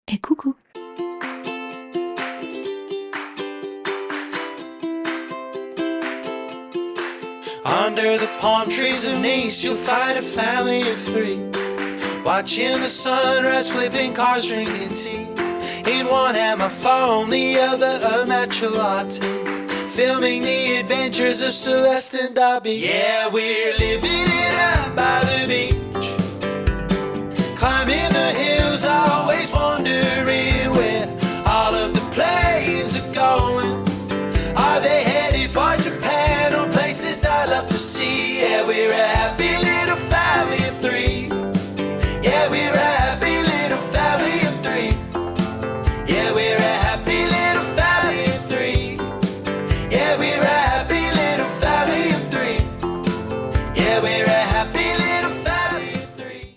Et coucou. Under the palm trees of Nice, you'll find a family of three, watching the sunrise, flipping cars, drinking tea. In one hand my phone, the other a matcha latte, filming the adventures of Celeste and Dobby. Yeah, we're living it up by the beach, climbing the hills, always wondering where all of the planes are going. Are they headed for Japan or places I love to see? Yeah, we're a happy little family of three. Yeah, we're a happy little family of three. Yeah, we're a happy little family of three. Yeah, we're a happy little family of three. Yeah, we're a happy little family of three.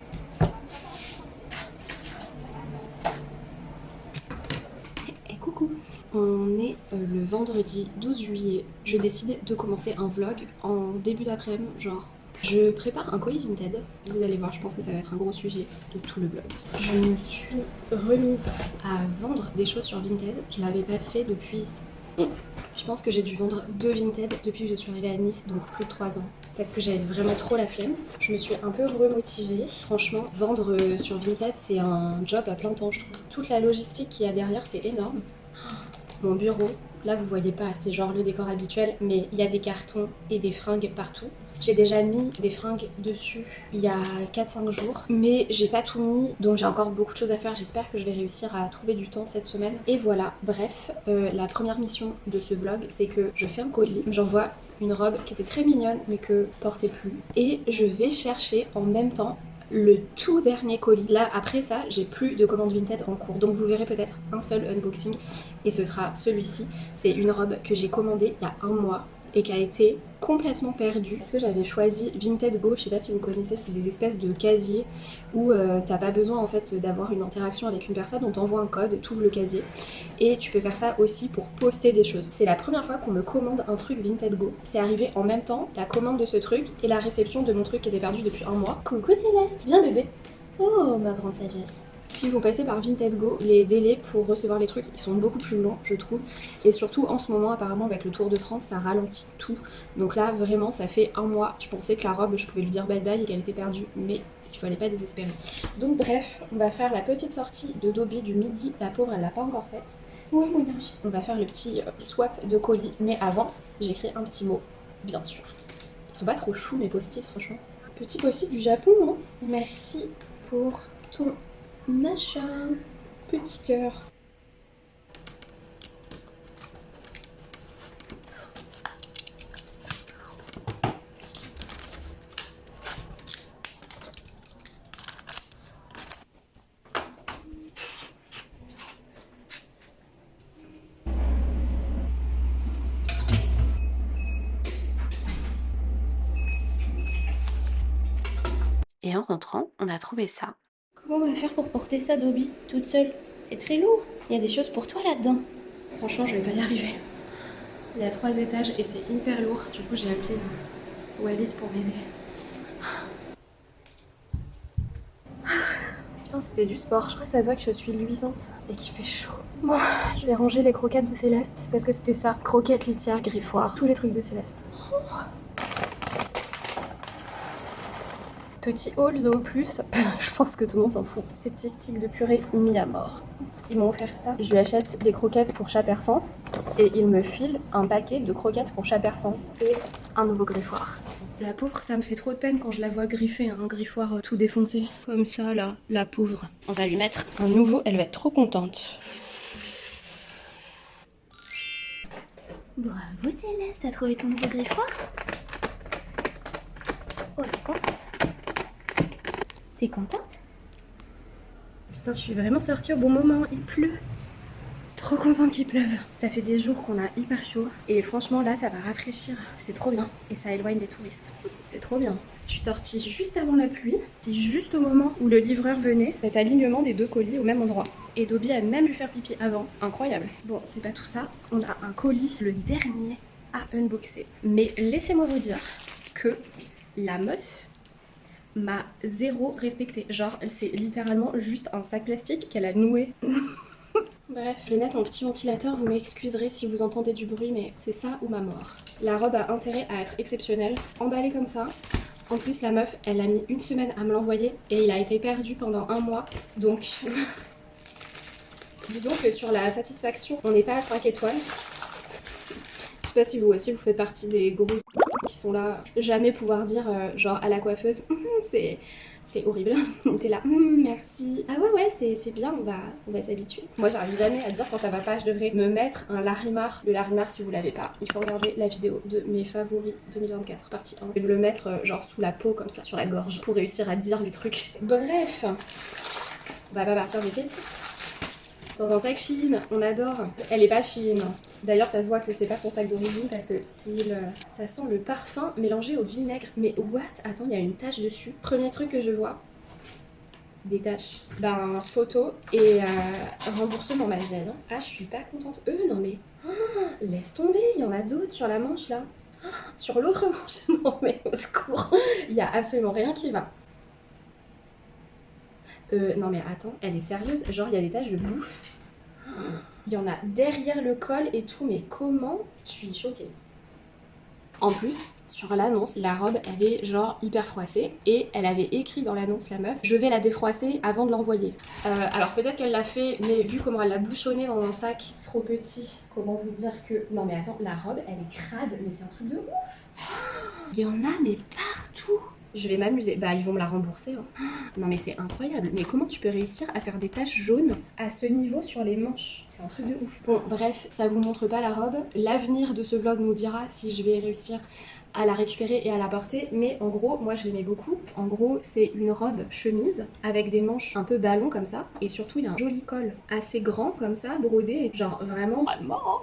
Et coucou. On est le vendredi 12 juillet. Je décide de commencer un vlog en début d'après-midi, genre. Je prépare un colis Vinted. Vous allez voir, je pense que ça va être un gros sujet de tout le vlog. Je me suis remise à vendre des choses sur Vinted. Je l'avais pas fait depuis... Je pense que j'ai dû vendre 2 Vinted depuis que je suis arrivée à Nice, donc plus de 3 ans. Parce que j'avais vraiment trop la flemme. Je me suis un peu remotivée. Franchement, vendre sur Vinted, c'est un job à plein temps, je trouve. Toute la logistique qu'il y a derrière, c'est énorme. Mon bureau, là vous voyez pas, c'est genre le décor habituel, mais il y a des cartons et des fringues partout. J'ai déjà mis des fringues dessus il y a 4-5 jours, mais j'ai pas tout mis, donc j'ai encore beaucoup de choses à faire. J'espère que je vais réussir à trouver du temps cette semaine. Et voilà, bref, la première mission de ce vlog, c'est que je fais un colis. J'envoie une robe qui était très mignonne, mais que je portais plus. Et je vais chercher en même temps le tout dernier colis. Là, après ça, j'ai plus de commandes Vinted en cours. Donc vous verrez peut-être un seul unboxing et ce sera celui-ci. C'est une robe que j'ai commandée il y a un mois et qui a été complètement perdue. Parce que j'avais choisi Vinted Go, je sais pas si vous connaissez, c'est des espèces de casiers où t'as pas besoin en fait d'avoir une interaction avec une personne, on t'envoie un code, t'ouvres le casier et tu peux faire ça aussi pour poster des choses. C'est la première fois qu'on me commande un truc Vinted Go. C'est arrivé en même temps, la commande de ce truc et la réception de mon truc qui était perdu depuis un mois. Coucou Céleste, viens bébé. Oh ma grande sagesse. Si vous passez par Vinted Go, les délais pour recevoir les trucs, ils sont beaucoup plus longs, je trouve. Et surtout, en ce moment, apparemment, avec le Tour de France, ça ralentit tout. Donc là, vraiment, ça fait un mois. Je pensais que la robe, je pouvais lui dire bye bye et qu'elle était perdue. Mais il fallait pas désespérer. Donc bref, on va faire la petite sortie de Dobby du midi. La pauvre, elle l'a pas encore faite. Oui, mon ange. On va faire le petit swap de colis. Mais avant, j'écris un petit mot, bien sûr. Ils sont pas trop choux, mes post-it, franchement. Petit post-it du Japon, hein. Merci pour ton achat. Petit cœur. Et en rentrant, on a trouvé ça. Comment on va faire pour porter ça, Dobby, toute seule? C'est très lourd. Il y a des choses pour toi là-dedans. Franchement, je vais pas y arriver. Il y a 3 étages et c'est hyper lourd. Du coup, j'ai appelé Walid pour m'aider. Putain, c'était du sport. Je crois que ça se voit que je suis luisante et qu'il fait chaud. Bon, je vais ranger les croquettes de Céleste parce que c'était ça. Croquettes, litières, griffoirs, tous les trucs de Céleste. Petit haul Zoo Plus, je pense que tout le monde s'en fout. Ces petits sticks de purée mis à mort. Ils m'ont offert ça. Je lui achète des croquettes pour chaque persan et il me file un paquet de croquettes pour chaque persan et un nouveau griffoir. La pauvre, ça me fait trop de peine quand je la vois griffer un griffoir tout défoncé. Comme ça là, la pauvre. On va lui mettre un nouveau, elle va être trop contente. Bravo Céleste, t'as trouvé ton nouveau griffoir? Oh, t'es contente? T'es contente? Putain, je suis vraiment sortie au bon moment, il pleut. Trop contente qu'il pleuve. Ça fait des jours qu'on a hyper chaud et franchement là ça va rafraîchir. C'est trop bien et ça éloigne des touristes. C'est trop bien. Je suis sortie juste avant la pluie. C'est juste au moment où le livreur venait. Cet alignement des 2 colis au même endroit. Et Dobby a même dû faire pipi avant. Incroyable. Bon, c'est pas tout ça. On a un colis, le dernier à unboxer. Mais laissez-moi vous dire que la meuf m'a zéro respecté. Genre, c'est littéralement juste un sac plastique qu'elle a noué. Bref, je vais mettre mon petit ventilateur, vous m'excuserez si vous entendez du bruit, mais c'est ça ou ma mort. La robe a intérêt à être exceptionnelle, emballée comme ça. En plus, la meuf, elle a mis 1 semaine à me l'envoyer et il a été perdu pendant 1 mois. Donc, disons que sur la satisfaction, on n'est pas à 5 étoiles. Je sais pas si vous aussi vous faites partie des gros qui sont là, jamais pouvoir dire genre à la coiffeuse, c'est horrible. T'es là, merci. Ah ouais, c'est bien, on va s'habituer. Moi, j'arrive jamais à dire quand ça va pas. Je devrais me mettre un Larimar. Le Larimar, si vous l'avez pas, il faut regarder la vidéo de mes favoris 2024, partie 1. Je vais me le mettre genre sous la peau, comme ça, sur la gorge, pour réussir à dire les trucs. Bref, on va pas partir des fétiches. Dans un sac Shein, on adore. Elle est pas Shein. D'ailleurs, ça se voit que c'est pas son sac d'origine parce que ça sent le parfum mélangé au vinaigre. Mais what? Attends, il y a une tache dessus. Premier truc que je vois, des taches. Ben, photo et remboursement ma vieille. Ah, je suis pas contente. Non mais, laisse tomber, il y en a d'autres sur la manche là. Sur l'autre manche, non mais au secours. Il y a absolument rien qui va. Non mais attends, elle est sérieuse? Genre il y a des taches de bouffe. Il y en a derrière le col et tout, mais comment? Je suis choquée. En plus, sur l'annonce, la robe, elle est genre hyper froissée. Et elle avait écrit dans l'annonce, la meuf, je vais la défroisser avant de l'envoyer. Alors peut-être qu'elle l'a fait, mais vu comment elle l'a bouchonné dans un sac trop petit, comment vous dire que... Non mais attends, la robe, elle est crade, mais c'est un truc de ouf. Il y en a, mais partout. Je vais m'amuser. Bah, ils vont me la rembourser. Hein. Non, mais c'est incroyable. Mais comment tu peux réussir à faire des taches jaunes à ce niveau sur les manches? C'est un truc de ouf. Bon, bref, ça vous montre pas la robe. L'avenir de ce vlog nous dira si je vais réussir à la récupérer et à la porter, mais en gros moi je l'aimais beaucoup. En gros c'est une robe chemise avec des manches un peu ballon comme ça et surtout il y a un joli col assez grand comme ça, brodé, genre vraiment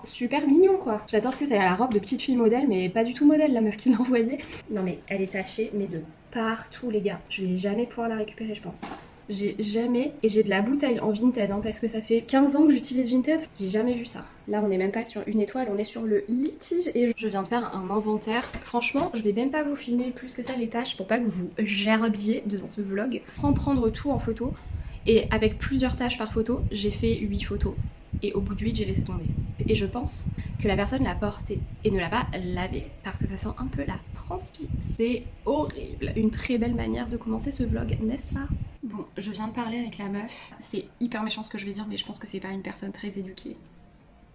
super mignon quoi. J'adore, tu sais, c'est la robe de petite fille modèle mais pas du tout modèle la meuf qui l'a envoyée. Non mais elle est tachée mais de partout les gars, je vais jamais pouvoir la récupérer je pense. J'ai jamais, et j'ai de la bouteille en Vinted hein, parce que ça fait 15 ans que j'utilise Vinted, j'ai jamais vu ça. Là on est même pas sur 1 étoile, on est sur le litige et je viens de faire un inventaire. Franchement je vais même pas vous filmer plus que ça les tâches pour pas que vous gerbiez devant ce vlog sans prendre tout en photo. Et avec plusieurs tâches par photo, j'ai fait 8 photos. Et au bout de 8, j'ai laissé tomber. Et je pense que la personne l'a porté et ne l'a pas lavé parce que ça sent un peu la transpi. C'est horrible. Une très belle manière de commencer ce vlog, n'est-ce pas? Bon, je viens de parler avec la meuf. C'est hyper méchant ce que je vais dire, mais je pense que c'est pas une personne très éduquée.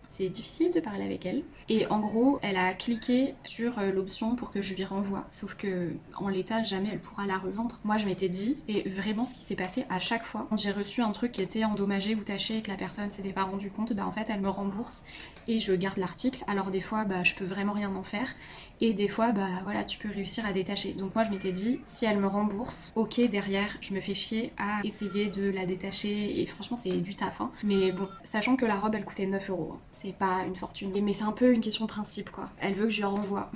C'est difficile de parler avec elle. Et en gros, elle a cliqué sur l'option pour que je lui renvoie. Sauf que en l'état, jamais elle pourra la revendre. Moi, je m'étais dit, c'est vraiment ce qui s'est passé à chaque fois. Quand j'ai reçu un truc qui était endommagé ou taché et que la personne s'était pas rendu compte, bah en fait, elle me rembourse et je garde l'article. Alors des fois, bah je peux vraiment rien en faire. Et des fois, bah voilà, tu peux réussir à détacher. Donc moi, je m'étais dit, si elle me rembourse, ok, derrière, je me fais chier à essayer de la détacher. Et franchement, c'est du taf. Hein. Mais bon, sachant que la robe, elle coûtait 9 €. Hein. C'est pas une fortune. Mais c'est un peu une question de principe, quoi. Elle veut que je lui renvoie.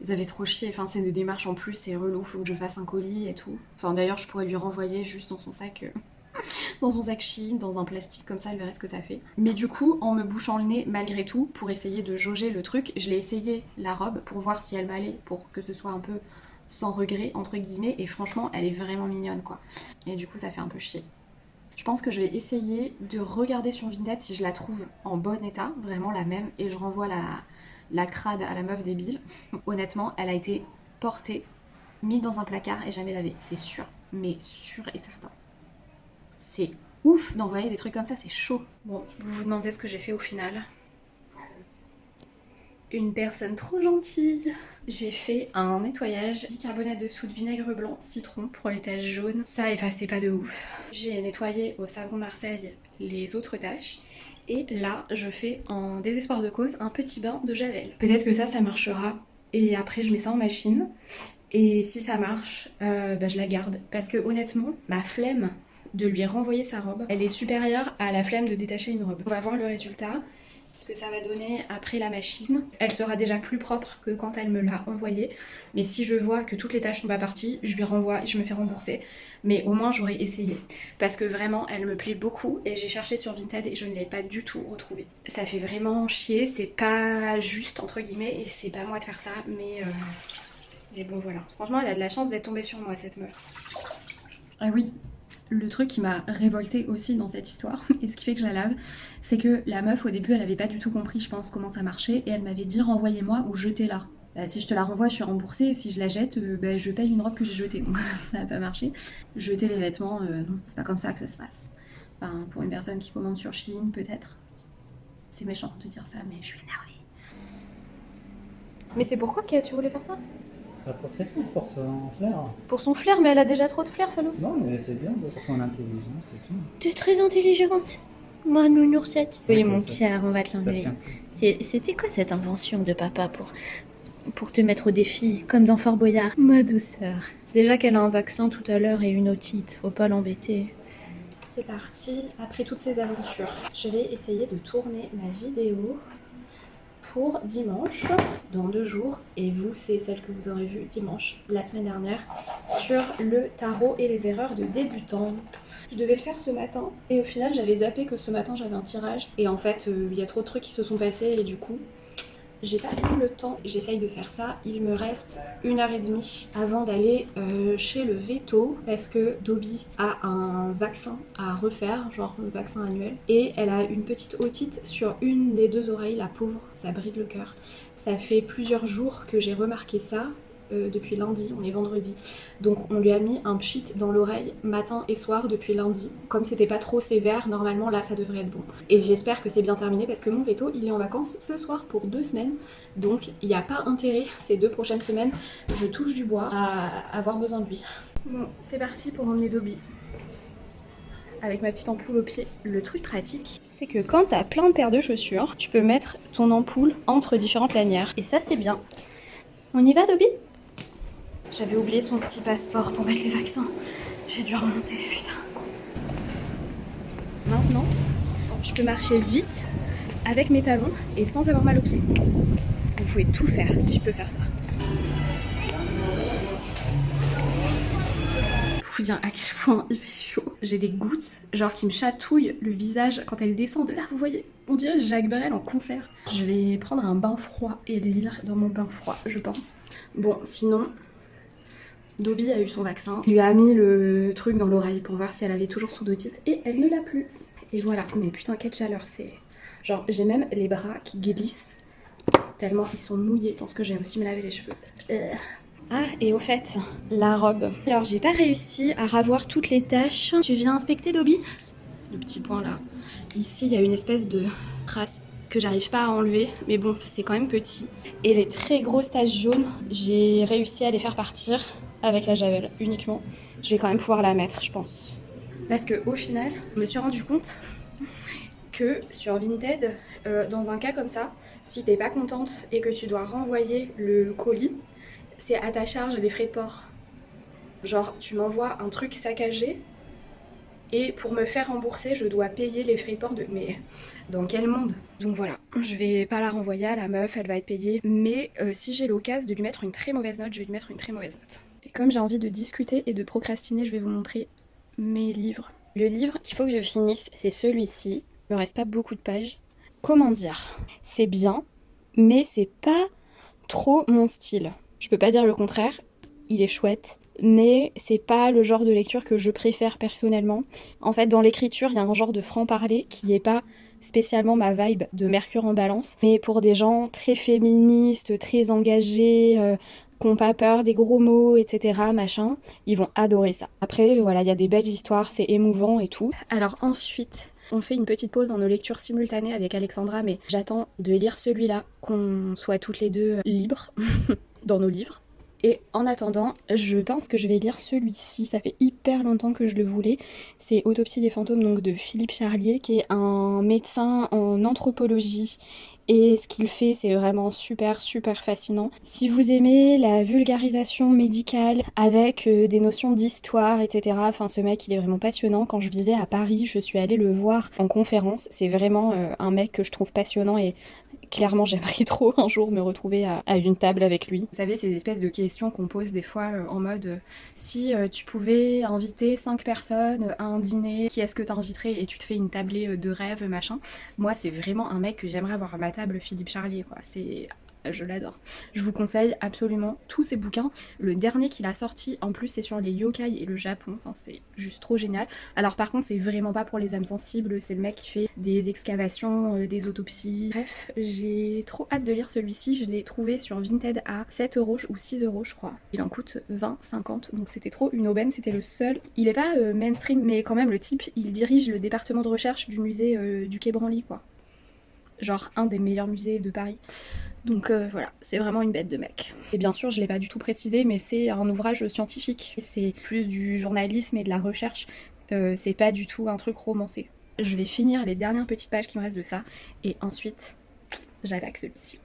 Ils avaient trop chié. Enfin, c'est des démarches en plus, c'est relou. Faut que je fasse un colis et tout. Enfin, d'ailleurs, je pourrais lui renvoyer juste dans son sac... dans son sac Shein, dans un plastique comme ça, elle verrait ce que ça fait. Mais du coup, en me bouchant le nez malgré tout, pour essayer de jauger le truc, je l'ai essayé la robe pour voir si elle m'allait, pour que ce soit un peu sans regret, entre guillemets, et franchement, elle est vraiment mignonne, quoi. Et du coup, ça fait un peu chier. Je pense que je vais essayer de regarder sur Vinted si je la trouve en bon état, vraiment la même, et je renvoie la crade à la meuf débile. Honnêtement, elle a été portée, mise dans un placard et jamais lavée, c'est sûr, mais sûr et certain. C'est ouf d'envoyer des trucs comme ça, c'est chaud. Bon, vous vous demandez ce que j'ai fait au final. Une personne trop gentille. J'ai fait un nettoyage bicarbonate de soude, vinaigre blanc, citron pour les taches jaunes. Ça effaçait pas de ouf. J'ai nettoyé au savon Marseille les autres taches. Et là, je fais en désespoir de cause un petit bain de javel. Peut-être que ça marchera. Et après, je mets ça en machine. Et si ça marche, bah, je la garde. Parce que honnêtement, ma flemme de lui renvoyer sa robe, elle est supérieure à la flemme de détacher une robe. On va voir le résultat, ce que ça va donner après la machine. Elle sera déjà plus propre que quand elle me l'a envoyée, mais si je vois que toutes les taches sont pas parties, je lui renvoie et je me fais rembourser. Mais au moins j'aurais essayé, parce que vraiment elle me plaît beaucoup et j'ai cherché sur Vinted et je ne l'ai pas du tout retrouvée. Ça fait vraiment chier, c'est pas juste entre guillemets et c'est pas moi de faire ça, mais Et bon voilà, franchement elle a de la chance d'être tombée sur moi cette meuf. Ah oui, le truc qui m'a révoltée aussi dans cette histoire, et ce qui fait que je la lave, c'est que la meuf au début elle avait pas du tout compris je pense comment ça marchait, et elle m'avait dit renvoyez-moi ou jetez-la. Bah, si je te la renvoie je suis remboursée, et si je la jette, bah, je paye une robe que j'ai jetée, donc ça n'a pas marché. Jeter les vêtements, non, c'est pas comme ça que ça se passe. Enfin, pour une personne qui commande sur Shein peut-être. C'est méchant de dire ça, mais je suis énervée. Mais c'est pourquoi que tu voulais faire ça? C'est pour son flair. Pour son flair, mais elle a déjà trop de flair, Phalos. Non, mais c'est bien pour son intelligence et tout. T'es très intelligente. Moi, nounoursette. Oui, Ouais, mon ça- Pierre, on va te Ça se l'enlever. tient. C'était quoi cette invention de papa pour te mettre au défi, comme dans Fort Boyard? Ma douceur. Déjà qu'elle a un vaccin tout à l'heure et une otite, faut pas l'embêter. C'est parti, après toutes ces aventures. Je vais essayer de tourner ma vidéo pour dimanche, dans 2 jours. Et vous, c'est celle que vous aurez vue dimanche, la semaine dernière, sur le tarot et les erreurs de débutants. Je devais le faire ce matin, et au final j'avais zappé que ce matin j'avais un tirage. Et en fait, il y a trop de trucs qui se sont passés, et du coup, j'ai pas eu le temps. J'essaye de faire ça. Il me reste 1h30 avant d'aller chez le veto parce que Dobby a un vaccin à refaire, genre le vaccin annuel. Et elle a une petite otite sur une des 2 oreilles, la pauvre. Ça brise le cœur. Ça fait plusieurs jours que j'ai remarqué ça. Depuis lundi, on est vendredi. Donc on lui a mis un pchit dans l'oreille matin et soir depuis lundi. Comme c'était pas trop sévère, normalement là ça devrait être bon. Et j'espère que c'est bien terminé parce que mon veto il est en vacances ce soir pour 2 semaines. Donc il n'y a pas intérêt ces 2 prochaines semaines, je touche du bois, à avoir besoin de lui. Bon, c'est parti pour emmener Dobby. Avec ma petite ampoule au pied. Le truc pratique, c'est que quand t'as plein de paires de chaussures, tu peux mettre ton ampoule entre différentes lanières. Et ça c'est bien. On y va Dobby ? J'avais oublié son petit passeport pour mettre les vaccins. J'ai dû remonter, putain. Maintenant, je peux marcher vite avec mes talons et sans avoir mal aux pieds. Vous pouvez tout faire si je peux faire ça. Pour vous dire à quel point il fait chaud. J'ai des gouttes, genre qui me chatouillent le visage quand elles descendent. Là, vous voyez, on dirait Jacques Brel en concert. Je vais prendre un bain froid et lire dans mon bain froid, je pense. Bon, sinon... Dobby a eu son vaccin, il lui a mis le truc dans l'oreille pour voir si elle avait toujours son otite et elle ne l'a plus. Et voilà, mais putain quelle chaleur, c'est... Genre j'ai même les bras qui glissent tellement ils sont mouillés. Je pense que j'ai aussi me laver les cheveux. Ah et au fait, la robe. Alors j'ai pas réussi à ravoir toutes les taches. Tu viens inspecter Dobby? Le petit point là. Ici il y a une espèce de trace que j'arrive pas à enlever, mais bon c'est quand même petit. Et les très grosses taches jaunes, j'ai réussi à les faire partir avec la javel uniquement. Je vais quand même pouvoir la mettre, je pense. Parce que au final, je me suis rendu compte que sur Vinted, dans un cas comme ça, si t'es pas contente et que tu dois renvoyer le colis, c'est à ta charge les frais de port. Genre, tu m'envoies un truc saccagé et pour me faire rembourser, je dois payer les frais de port de... Mais dans quel monde? Donc voilà, je vais pas la renvoyer à la meuf, elle va être payée. Mais si j'ai l'occasion de lui mettre une très mauvaise note, je vais lui mettre une très mauvaise note. Et comme j'ai envie de discuter et de procrastiner, je vais vous montrer mes livres. Le livre qu'il faut que je finisse, c'est celui-ci. Il me reste pas beaucoup de pages. Comment dire? C'est bien, mais c'est pas trop mon style. Je peux pas dire le contraire, il est chouette. Mais c'est pas le genre de lecture que je préfère personnellement. En fait, dans l'écriture, il y a un genre de franc-parler qui est pas spécialement ma vibe de Mercure en Balance. Mais pour des gens très féministes, très engagés, qui n'ont pas peur des gros mots, etc., machin, ils vont adorer ça. Après, voilà, il y a des belles histoires, c'est émouvant et tout. Alors ensuite, on fait une petite pause dans nos lectures simultanées avec Alexandra, mais j'attends de lire celui-là, qu'on soit toutes les deux libres dans nos livres. Et en attendant, je pense que je vais lire celui-ci, ça fait hyper longtemps que je le voulais. C'est Autopsie des fantômes donc de Philippe Charlier, qui est un médecin en anthropologie. Et ce qu'il fait, c'est vraiment super fascinant. Si vous aimez la vulgarisation médicale avec des notions d'histoire, etc. Enfin, ce mec, il est vraiment passionnant. Quand je vivais à Paris, je suis allée le voir en conférence. C'est vraiment un mec que je trouve passionnant et clairement, j'aimerais trop un jour me retrouver à une table avec lui. Vous savez, ces espèces de questions qu'on pose des fois en mode si tu pouvais inviter 5 personnes à un dîner, qui est-ce que t'inviterais? Et tu te fais une tablée de rêve, machin. Moi, c'est vraiment un mec que j'aimerais avoir à ma table, Philippe Charlier, quoi. C'est je l'adore. Je vous conseille absolument tous ses bouquins. Le dernier qu'il a sorti, en plus, c'est sur les yokai et le Japon. Enfin, c'est juste trop génial. Alors par contre, c'est vraiment pas pour les âmes sensibles. C'est le mec qui fait des excavations, des autopsies. Bref, j'ai trop hâte de lire celui-ci. Je l'ai trouvé sur Vinted à 7€ ou 6€ je crois. Il en coûte 20, 50. Donc c'était trop une aubaine. C'était le seul. Il est pas mainstream, mais quand même le type, il dirige le département de recherche du musée du Quai Branly, quoi. Genre un des meilleurs musées de Paris. Donc voilà, c'est vraiment une bête de mec. Et bien sûr, je l'ai pas du tout précisé, mais c'est un ouvrage scientifique. C'est plus du journalisme et de la recherche. C'est pas du tout un truc romancé. Je vais finir les dernières petites pages qui me restent de ça, et ensuite, j'attaque celui-ci.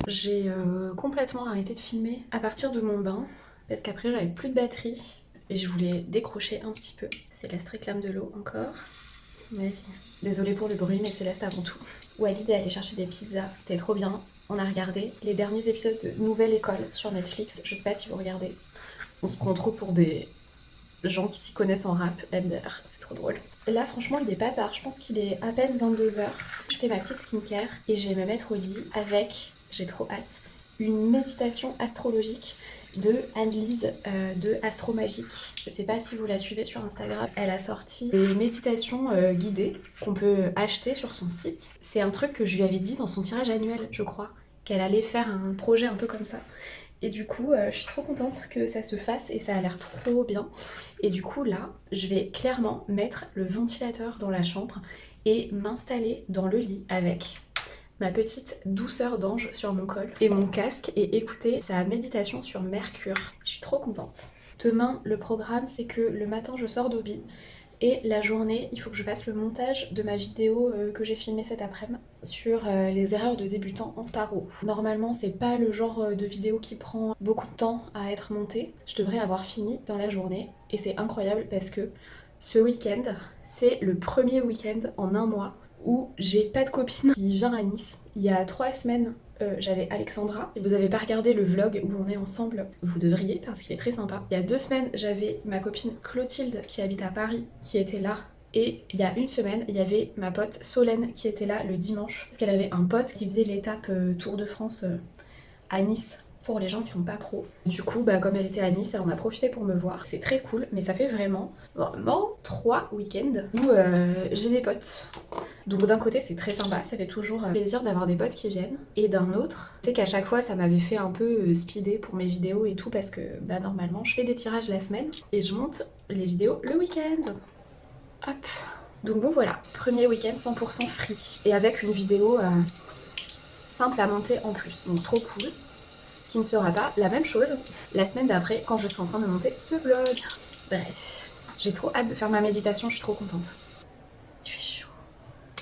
J'ai complètement arrêté de filmer à partir de mon bain, parce qu'après j'avais plus de batterie. Et je voulais décrocher un petit peu. Céleste réclame de l'eau encore. Vas-y. Désolée pour le bruit, mais Céleste avant tout. Walid est allé chercher des pizzas. C'était trop bien. On a regardé les derniers épisodes de Nouvelle École sur Netflix. Je sais pas si vous regardez. On se prend trop pour des gens qui s'y connaissent en rap. MDR, c'est trop drôle. Et là, franchement, il est pas tard. Je pense qu'il est à peine 22h. Je fais ma petite skincare et je vais me mettre au lit avec, j'ai trop hâte, une méditation astrologique de Anne-Lise de Astro Magique. Je sais pas si vous la suivez sur Instagram. Elle a sorti des méditations guidées qu'on peut acheter sur son site. C'est un truc que je lui avais dit dans son tirage annuel, je crois, qu'elle allait faire un projet un peu comme ça. Et du coup, je suis trop contente que ça se fasse et ça a l'air trop bien. Et du coup, là, je vais clairement mettre le ventilateur dans la chambre et m'installer dans le lit avec ma petite douceur d'ange sur mon col et mon casque et écouter sa méditation sur Mercure. Je suis trop contente. Demain, le programme, c'est que le matin, je sors d'Obi et la journée, il faut que je fasse le montage de ma vidéo que j'ai filmée cet après-midi sur les erreurs de débutants en tarot. Normalement, c'est pas le genre de vidéo qui prend beaucoup de temps à être montée. Je devrais avoir fini dans la journée et c'est incroyable parce que ce week-end, c'est le premier week-end en un mois où j'ai pas de copine qui vient à Nice. Il y a 3 semaines, j'avais Alexandra. Si vous n'avez pas regardé le vlog où on est ensemble, vous devriez parce qu'il est très sympa. Il y a 2 semaines, j'avais ma copine Clotilde qui habite à Paris qui était là. Et il y a 1 semaine, il y avait ma pote Solène qui était là le dimanche. Parce qu'elle avait un pote qui faisait l'étape Tour de France à Nice pour les gens qui sont pas pros. Du coup, bah, comme elle était à Nice, elle en a profité pour me voir. C'est très cool, mais ça fait vraiment 3 week-ends où j'ai des potes. Donc d'un côté c'est très sympa, ça fait toujours plaisir d'avoir des potes qui viennent. Et d'un autre, c'est qu'à chaque fois ça m'avait fait un peu speeder pour mes vidéos et tout parce que bah normalement je fais des tirages la semaine et je monte les vidéos le week-end. Hop. Donc bon voilà, premier week-end 100% free. Et avec une vidéo simple à monter en plus, donc trop cool. Ce qui ne sera pas la même chose la semaine d'après quand je serai en train de monter ce vlog. Bref, j'ai trop hâte de faire ma méditation, je suis trop contente. Il fait chaud.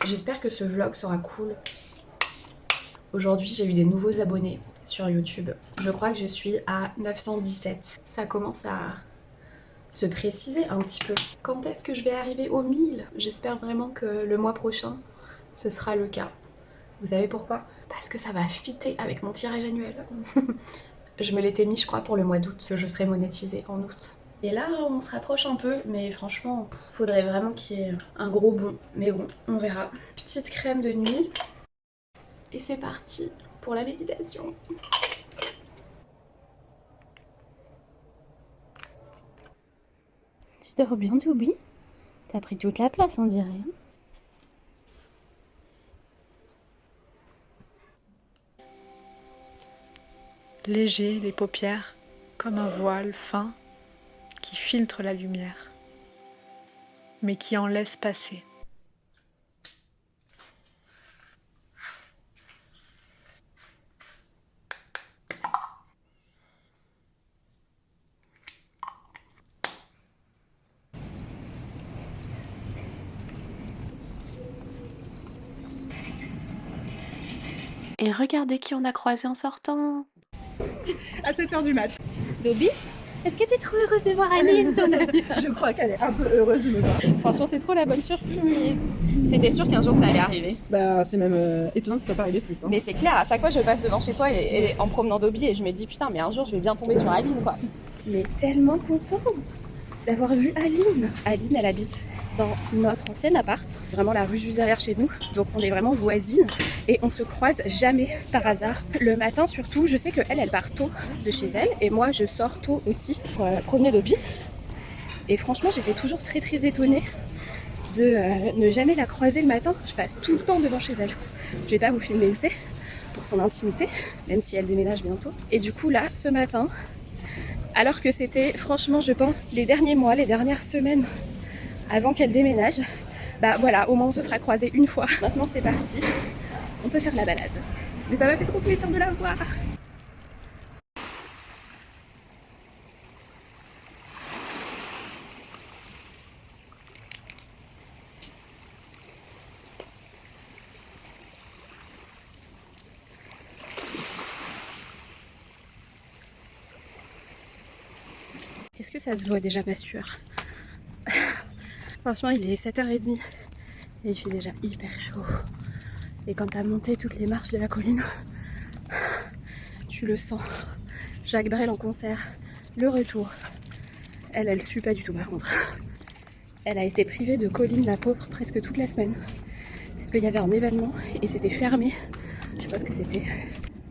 J'espère que ce vlog sera cool. Aujourd'hui, j'ai eu des nouveaux abonnés sur YouTube. Je crois que je suis à 917. Ça commence à se préciser un petit peu. Quand est-ce que je vais arriver aux 1000? J'espère vraiment que le mois prochain, ce sera le cas. Vous savez pourquoi? Parce que ça va fitter avec mon tirage annuel. Je me l'étais mis, je crois, pour le mois d'août, que je serai monétisée en août. Et là, on se rapproche un peu, mais franchement, faudrait vraiment qu'il y ait un gros bond. Mais bon, on verra. Petite crème de nuit. Et c'est parti pour la méditation. Tu dors bien, Doubi? T'as pris toute la place, on dirait. Léger, les paupières, comme un voile fin qui filtre la lumière, mais qui en laisse passer. Et regardez qui on a croisé en sortant. À 7h du mat. Dobby, est-ce que t'es trop heureuse de voir Aline, ton amie? Je crois qu'elle est un peu heureuse de me voir. Franchement, c'est trop la bonne surprise. C'était sûr qu'un jour ça allait arriver. Bah, c'est même étonnant que ça soit pas arrivé plus. Hein. Mais c'est clair, à chaque fois je passe devant chez toi et en promenant Dobby et je me dis putain, mais un jour je vais bien tomber sur Aline quoi. Mais tellement contente. d'avoir vu Aline. Aline, elle habite dans notre ancien appart, vraiment la rue juste derrière chez nous, donc on est vraiment voisines et on se croise jamais par hasard. Le matin surtout, je sais qu'elle, elle part tôt de chez elle et moi je sors tôt aussi pour promener Dobby. Et franchement, j'étais toujours très étonnée de ne jamais la croiser le matin. Je passe tout le temps devant chez elle. Je vais pas vous filmer où c'est, pour son intimité, même si elle déménage bientôt. Et du coup là, ce matin, alors que c'était franchement, je pense, les derniers mois, les dernières semaines avant qu'elle déménage, bah voilà, au moins on se sera croisés une fois. Maintenant c'est parti, on peut faire la balade. Mais ça m'a fait trop plaisir de la voir. Est-ce que ça se voit déjà ma sueur? Franchement, il est 7h30 et il fait déjà hyper chaud. Et quand t'as monté toutes les marches de la colline, tu le sens. Jacques Brel en concert, le retour. Elle suit pas du tout par contre. Elle a été privée de Colline, la pauvre, presque toute la semaine. Parce qu'il y avait un événement et c'était fermé. Je sais pas ce que c'était.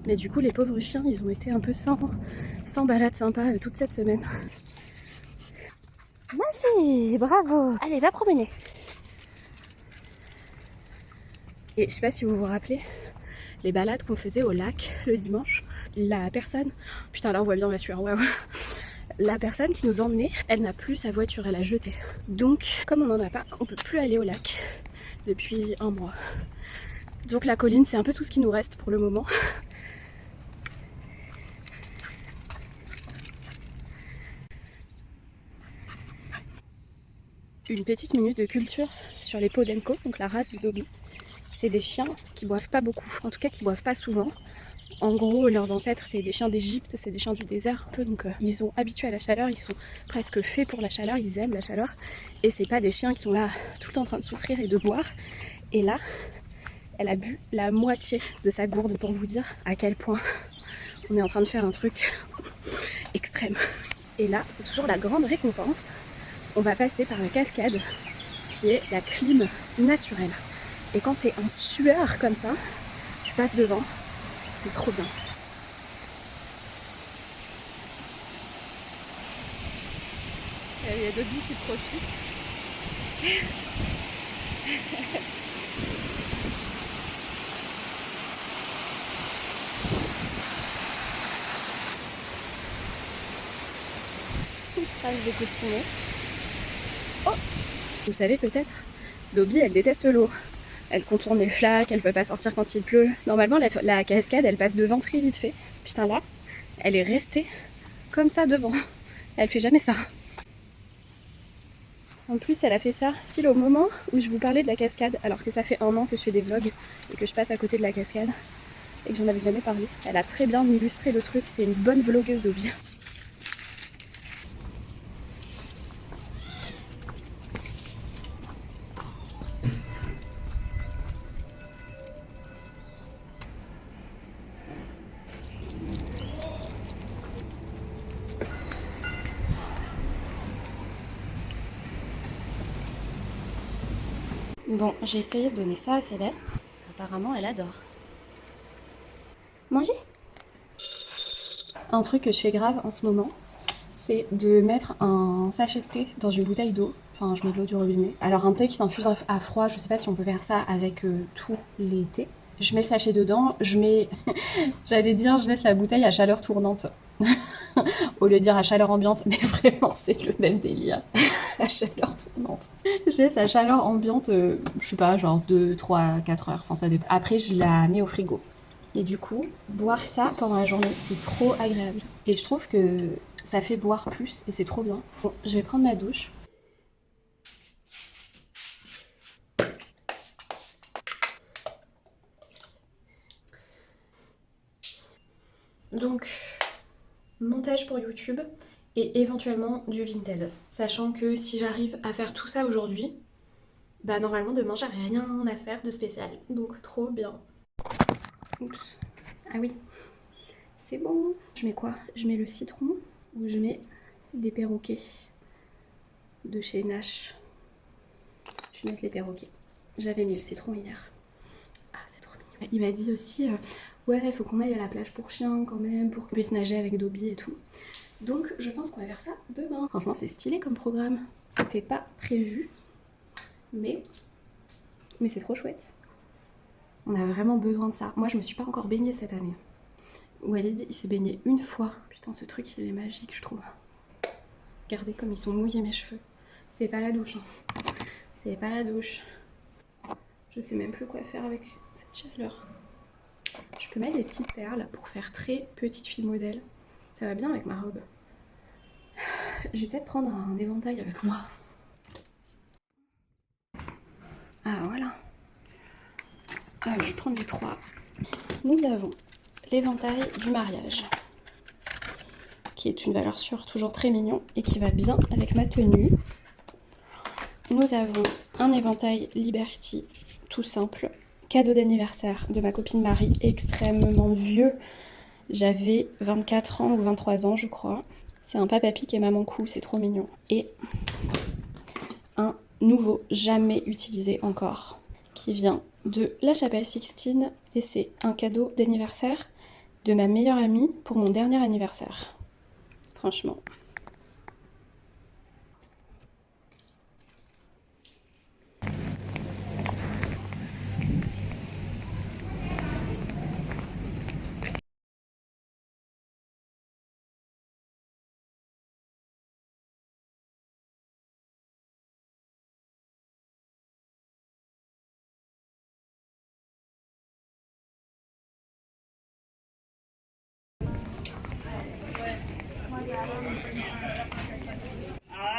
Mais du coup, les pauvres chiens, ils ont été un peu sans balade sympa toute cette semaine. Ma fille, bravo! Allez, va promener! Et je sais pas si vous vous rappelez, les balades qu'on faisait au lac le dimanche, la personne... Putain, là on voit bien ma sueur, waouh! La personne qui nous emmenait, elle n'a plus sa voiture, elle a jeté. Donc, comme on n'en a pas, on peut plus aller au lac depuis un mois. Donc la colline, c'est un peu tout ce qui nous reste pour le moment. Une petite minute de culture sur les Podenco, donc la race du Dobby. C'est des chiens qui boivent pas beaucoup, en tout cas qui boivent pas souvent. En gros, leurs ancêtres, c'est des chiens d'Égypte, c'est des chiens du désert un peu, donc ils sont habitués à la chaleur, ils sont presque faits pour la chaleur, ils aiment la chaleur. Et c'est pas des chiens qui sont là tout le temps en train de souffrir et de boire. Et là, elle a bu la moitié de sa gourde pour vous dire à quel point on est en train de faire un truc extrême. Et là, c'est toujours la grande récompense. On va passer par la cascade qui est la clim naturelle. Et quand t'es en sueur comme ça, tu passes devant, c'est trop bien. Il y a Dobby qui profite. Phrase de coussinet. Oh! Vous savez peut-être, Dobby elle déteste l'eau. Elle contourne les flaques, elle peut pas sortir quand il pleut. Normalement la cascade elle passe devant très vite fait. Putain là, elle est restée comme ça devant. Elle fait jamais ça. En plus elle a fait ça pile au moment où je vous parlais de la cascade, alors que ça fait 1 an que je fais des vlogs et que je passe à côté de la cascade et que j'en avais jamais parlé. Elle a très bien illustré le truc, c'est une bonne vlogueuse Dobby. Bon, j'ai essayé de donner ça à Céleste. Apparemment, elle adore. Manger? Un truc que je fais grave en ce moment, c'est de mettre un sachet de thé dans une bouteille d'eau. Enfin, je mets de l'eau du robinet. Alors un thé qui s'infuse à froid, je sais pas si on peut faire ça avec tous les thés. Je mets le sachet dedans, je mets... J'allais dire, je laisse la bouteille à chaleur tournante. Au lieu de dire à chaleur ambiante, mais vraiment c'est le même délire. À chaleur tournante. Je laisse à chaleur ambiante, je sais pas, genre 2, 3, 4 heures. Enfin, ça dépend. Après, je la mets au frigo. Et du coup, boire ça pendant la journée, c'est trop agréable. Et je trouve que ça fait boire plus et c'est trop bien. Bon, je vais prendre ma douche. Donc, montage pour YouTube et éventuellement du Vinted. Sachant que si j'arrive à faire tout ça aujourd'hui, bah normalement demain j'aurai rien à faire de spécial. Donc trop bien. Oups. Ah oui, c'est bon. Je mets quoi? Je mets le citron ou je mets des perroquets? de chez Nash. Je vais mettre les perroquets. J'avais mis le citron hier. Ah, c'est trop mignon. Il m'a dit aussi, ouais, il faut qu'on aille à la plage pour chiens quand même, pour qu'on puisse nager avec Dobby et tout. Donc je pense qu'on va faire ça demain. Franchement, c'est stylé comme programme. C'était pas prévu, mais c'est trop chouette. On a vraiment besoin de ça. Moi, je me suis pas encore baignée cette année. Walid, il s'est baigné une fois. Putain, ce truc, il est magique, je trouve. Regardez comme ils sont mouillés mes cheveux. C'est pas la douche. Hein. C'est pas la douche. Je sais même plus quoi faire avec cette chaleur. Je peux mettre des petites perles pour faire très petite fille modèle. Ça va bien avec ma robe. Je vais peut-être prendre un éventail avec moi. Ah voilà. Ah, je vais prendre les 3. Nous avons l'éventail du mariage, qui est une valeur sûre, toujours très mignon et qui va bien avec ma tenue. Nous avons un éventail Liberty, tout simple, cadeau d'anniversaire de ma copine Marie, extrêmement vieux. J'avais 24 ans ou 23 ans je crois. C'est un Papa Pic et Maman Cou, c'est trop mignon. Et un nouveau, jamais utilisé encore, qui vient de La Chapelle Sixtine et c'est un cadeau d'anniversaire de ma meilleure amie pour mon dernier anniversaire. Franchement.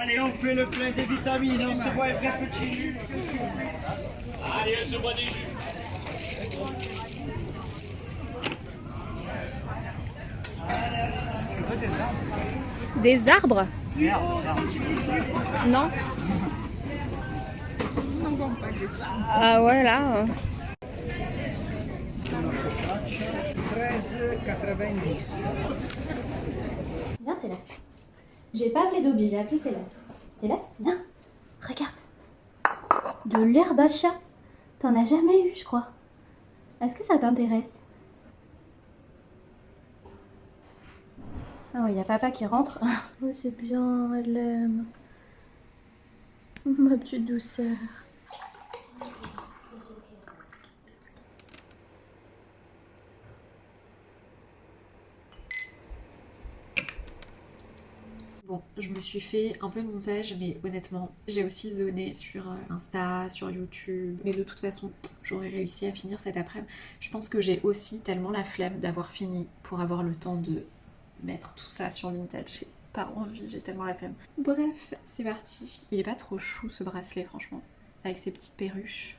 Allez, on fait le plein des vitamines, on se boit un vrai petit jus. Allez, on se boit des jus. Tu veux des arbres? Des arbres? Merde, Non. Ah ouais, là. 13,90. Viens Céleste. J'ai pas appelé Dobby, j'ai appelé Céleste. Céleste, viens. Regarde. De l'herbe à chat. T'en as jamais eu, je crois. Est-ce que ça t'intéresse? Oh, il y a papa qui rentre. Oh, c'est bien, elle l'aime. Ma petite douceur. Bon, je me suis fait un peu de montage, mais honnêtement, j'ai aussi zoné sur Insta, sur YouTube. Mais de toute façon, j'aurais réussi à finir cet après-midi. Je pense que j'ai aussi tellement la flemme d'avoir fini pour avoir le temps de mettre tout ça sur Vinted. J'ai pas envie, j'ai tellement la flemme. Bref, c'est parti. Il est pas trop chou ce bracelet, franchement, avec ses petites perruches.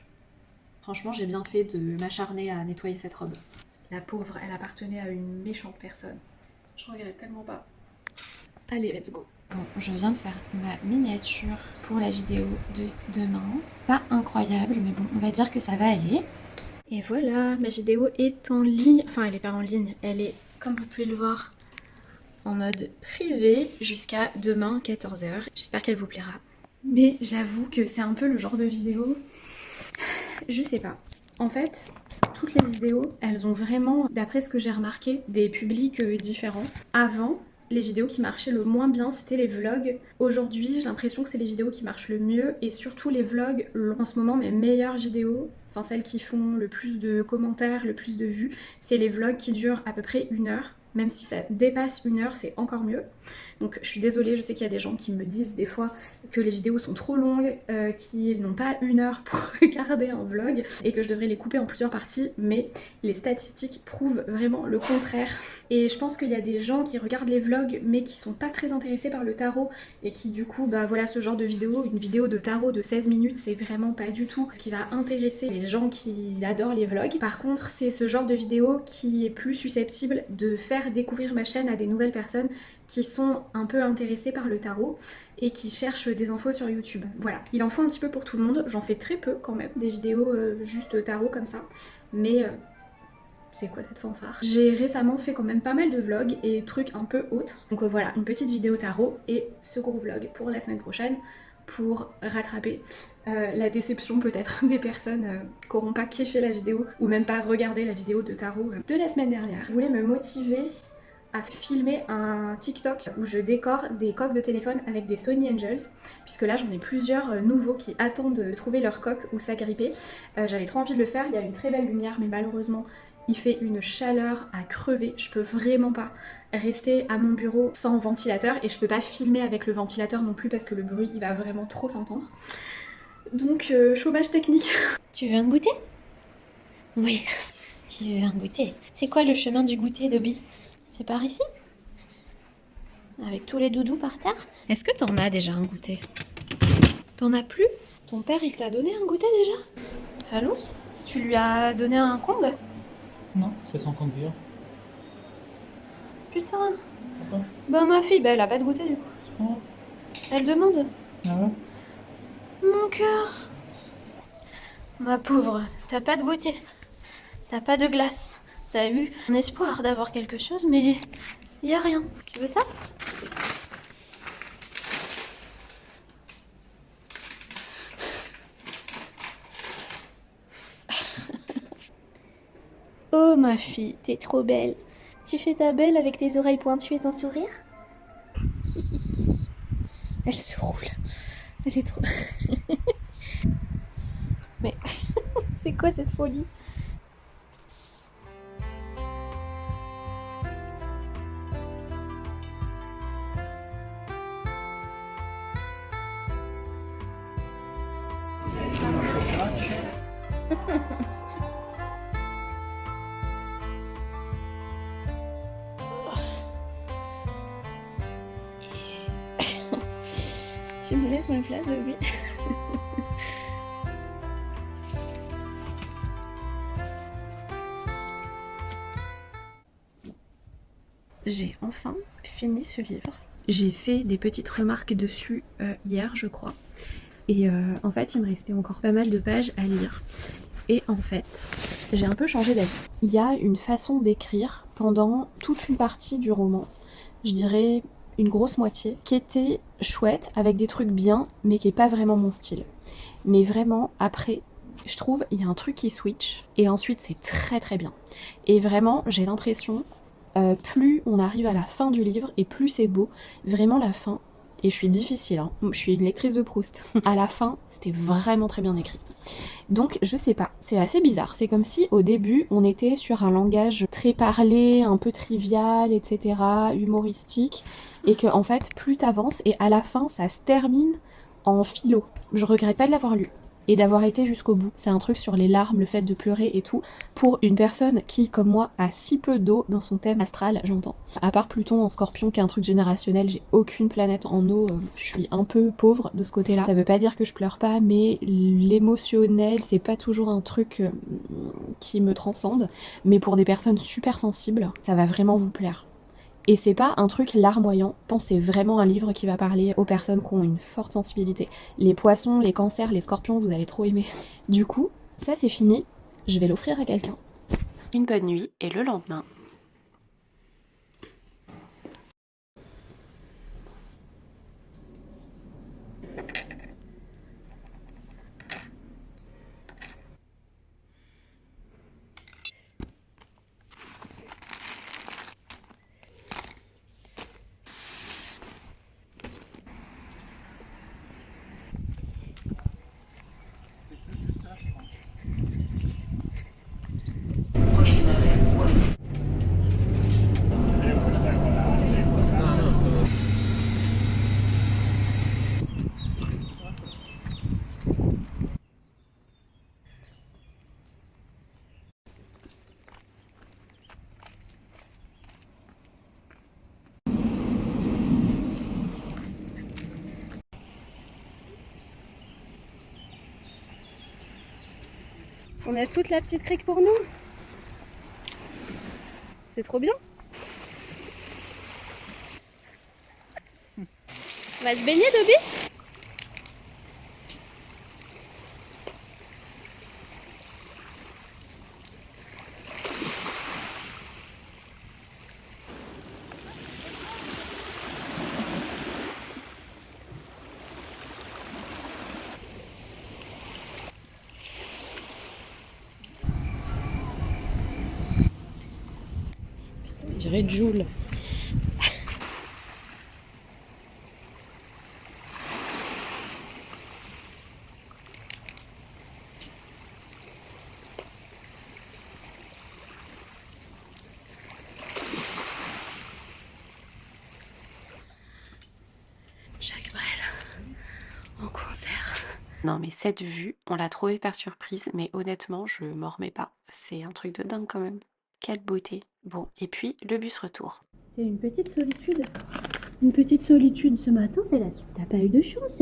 Franchement, j'ai bien fait de m'acharner à nettoyer cette robe. La pauvre, elle appartenait à une méchante personne. Je regrette tellement pas. Allez, let's go. Bon, je viens de faire ma miniature pour la vidéo de demain. Pas incroyable, mais bon, on va dire que ça va aller. Et voilà, ma vidéo est en ligne. Enfin, elle est pas en ligne, elle est, comme vous pouvez le voir, en mode privé jusqu'à demain 14h. J'espère qu'elle vous plaira. Mais j'avoue que c'est un peu le genre de vidéo... Je sais pas. En fait, toutes les vidéos, elles ont vraiment, d'après ce que j'ai remarqué, des publics différents. Avant, les vidéos qui marchaient le moins bien, c'était les vlogs. Aujourd'hui, j'ai l'impression que c'est les vidéos qui marchent le mieux. Et surtout les vlogs, en ce moment, mes meilleures vidéos, enfin celles qui font le plus de commentaires, le plus de vues, c'est les vlogs qui durent à peu près 1 heure. Même si ça dépasse 1 heure, c'est encore mieux. Donc je suis désolée, je sais qu'il y a des gens qui me disent des fois que les vidéos sont trop longues, qu'ils n'ont pas 1 heure pour regarder un vlog et que je devrais les couper en plusieurs parties, mais les statistiques prouvent vraiment le contraire. Et je pense qu'il y a des gens qui regardent les vlogs mais qui sont pas très intéressés par le tarot et qui du coup, bah voilà, ce genre de vidéo, une vidéo de tarot de 16 minutes, c'est vraiment pas du tout ce qui va intéresser les gens qui adorent les vlogs. Par contre, c'est ce genre de vidéo qui est plus susceptible de faire découvrir ma chaîne à des nouvelles personnes qui sont un peu intéressées par le tarot et qui cherchent des infos sur YouTube. Voilà, il en faut un petit peu pour tout le monde, j'en fais très peu quand même, des vidéos juste tarot comme ça, mais c'est quoi cette fanfare? J'ai récemment fait quand même pas mal de vlogs et trucs un peu autres, donc voilà, une petite vidéo tarot et ce gros vlog pour la semaine prochaine. pour rattraper la déception peut-être des personnes qui n'auront pas kiffé la vidéo ou même pas regardé la vidéo de tarot de la semaine dernière. Je voulais me motiver à filmer un TikTok où je décore des coques de téléphone avec des Sony Angels, puisque là j'en ai plusieurs nouveaux qui attendent de trouver leur coque ou s'agripper. J'avais trop envie de le faire, il y a une très belle lumière mais malheureusement il fait une chaleur à crever, je peux vraiment pas rester à mon bureau sans ventilateur et je peux pas filmer avec le ventilateur non plus parce que le bruit il va vraiment trop s'entendre. Donc chômage technique. Tu veux un goûter? Oui, tu veux un goûter. C'est quoi le chemin du goûter, Dobby? C'est par ici? Avec tous les doudous par terre? Est-ce que t'en as déjà un goûter? T'en as plus? Ton père il t'a donné un goûter déjà? Falous, tu lui as donné un combe? Non, c'est sans conduire. Putain. Pourquoi? Bah ma fille, bah elle a pas de goûter du coup. Oh. Elle demande. Ah ouais? Mon cœur. Ma pauvre, t'as pas de goûter. T'as pas de glace. T'as eu un espoir d'avoir quelque chose, mais y a rien. Tu veux ça? Oh ma fille, t'es trop belle. Tu fais ta belle avec tes oreilles pointues et ton sourire? Elle se roule. Elle est trop... Mais c'est quoi cette folie? Tu me laisses ma place, bébé? J'ai enfin fini ce livre. J'ai fait des petites remarques dessus hier, je crois. Et en fait, il me restait encore pas mal de pages à lire. Et en fait, j'ai un peu changé d'avis. Il y a une façon d'écrire pendant toute une partie du roman, je dirais une grosse moitié, qui était chouette, avec des trucs bien, mais qui est pas vraiment mon style. Mais vraiment, après, je trouve, il y a un truc qui switch, et ensuite c'est très très bien. Et vraiment, j'ai l'impression, plus on arrive à la fin du livre, et plus c'est beau. Vraiment la fin, et je suis difficile, hein. Je suis une lectrice de Proust. À la fin, c'était vraiment très bien écrit. Donc je sais pas, c'est assez bizarre. C'est comme si au début on était sur un langage très parlé, un peu trivial, etc., humoristique, et que en fait plus t'avances et à la fin ça se termine en philo. Je regrette pas de l'avoir lu et d'avoir été jusqu'au bout. C'est un truc sur les larmes, le fait de pleurer et tout, pour une personne qui, comme moi, a si peu d'eau dans son thème astral, j'entends. À part Pluton en Scorpion, qui est un truc générationnel, j'ai aucune planète en eau, je suis un peu pauvre de ce côté-là. Ça veut pas dire que je pleure pas, mais l'émotionnel, c'est pas toujours un truc qui me transcende, mais pour des personnes super sensibles, ça va vraiment vous plaire. Et c'est pas un truc larmoyant, je pense que c'est vraiment un livre qui va parler aux personnes qui ont une forte sensibilité. Les poissons, les cancers, les scorpions, vous allez trop aimer. Du coup, ça c'est fini, je vais l'offrir à quelqu'un. Une bonne nuit et le lendemain. On a toute la petite crique pour nous. C'est trop bien. On va se baigner, Dobby? dirait Joule. Jacques Brel en concert. Non mais cette vue, on l'a trouvée par surprise, mais honnêtement, je m'en remets pas. C'est un truc de dingue quand même. Quelle beauté. Bon, et puis le bus retour. C'était une petite solitude. Une petite solitude ce matin, Céleste. T'as pas eu de chance.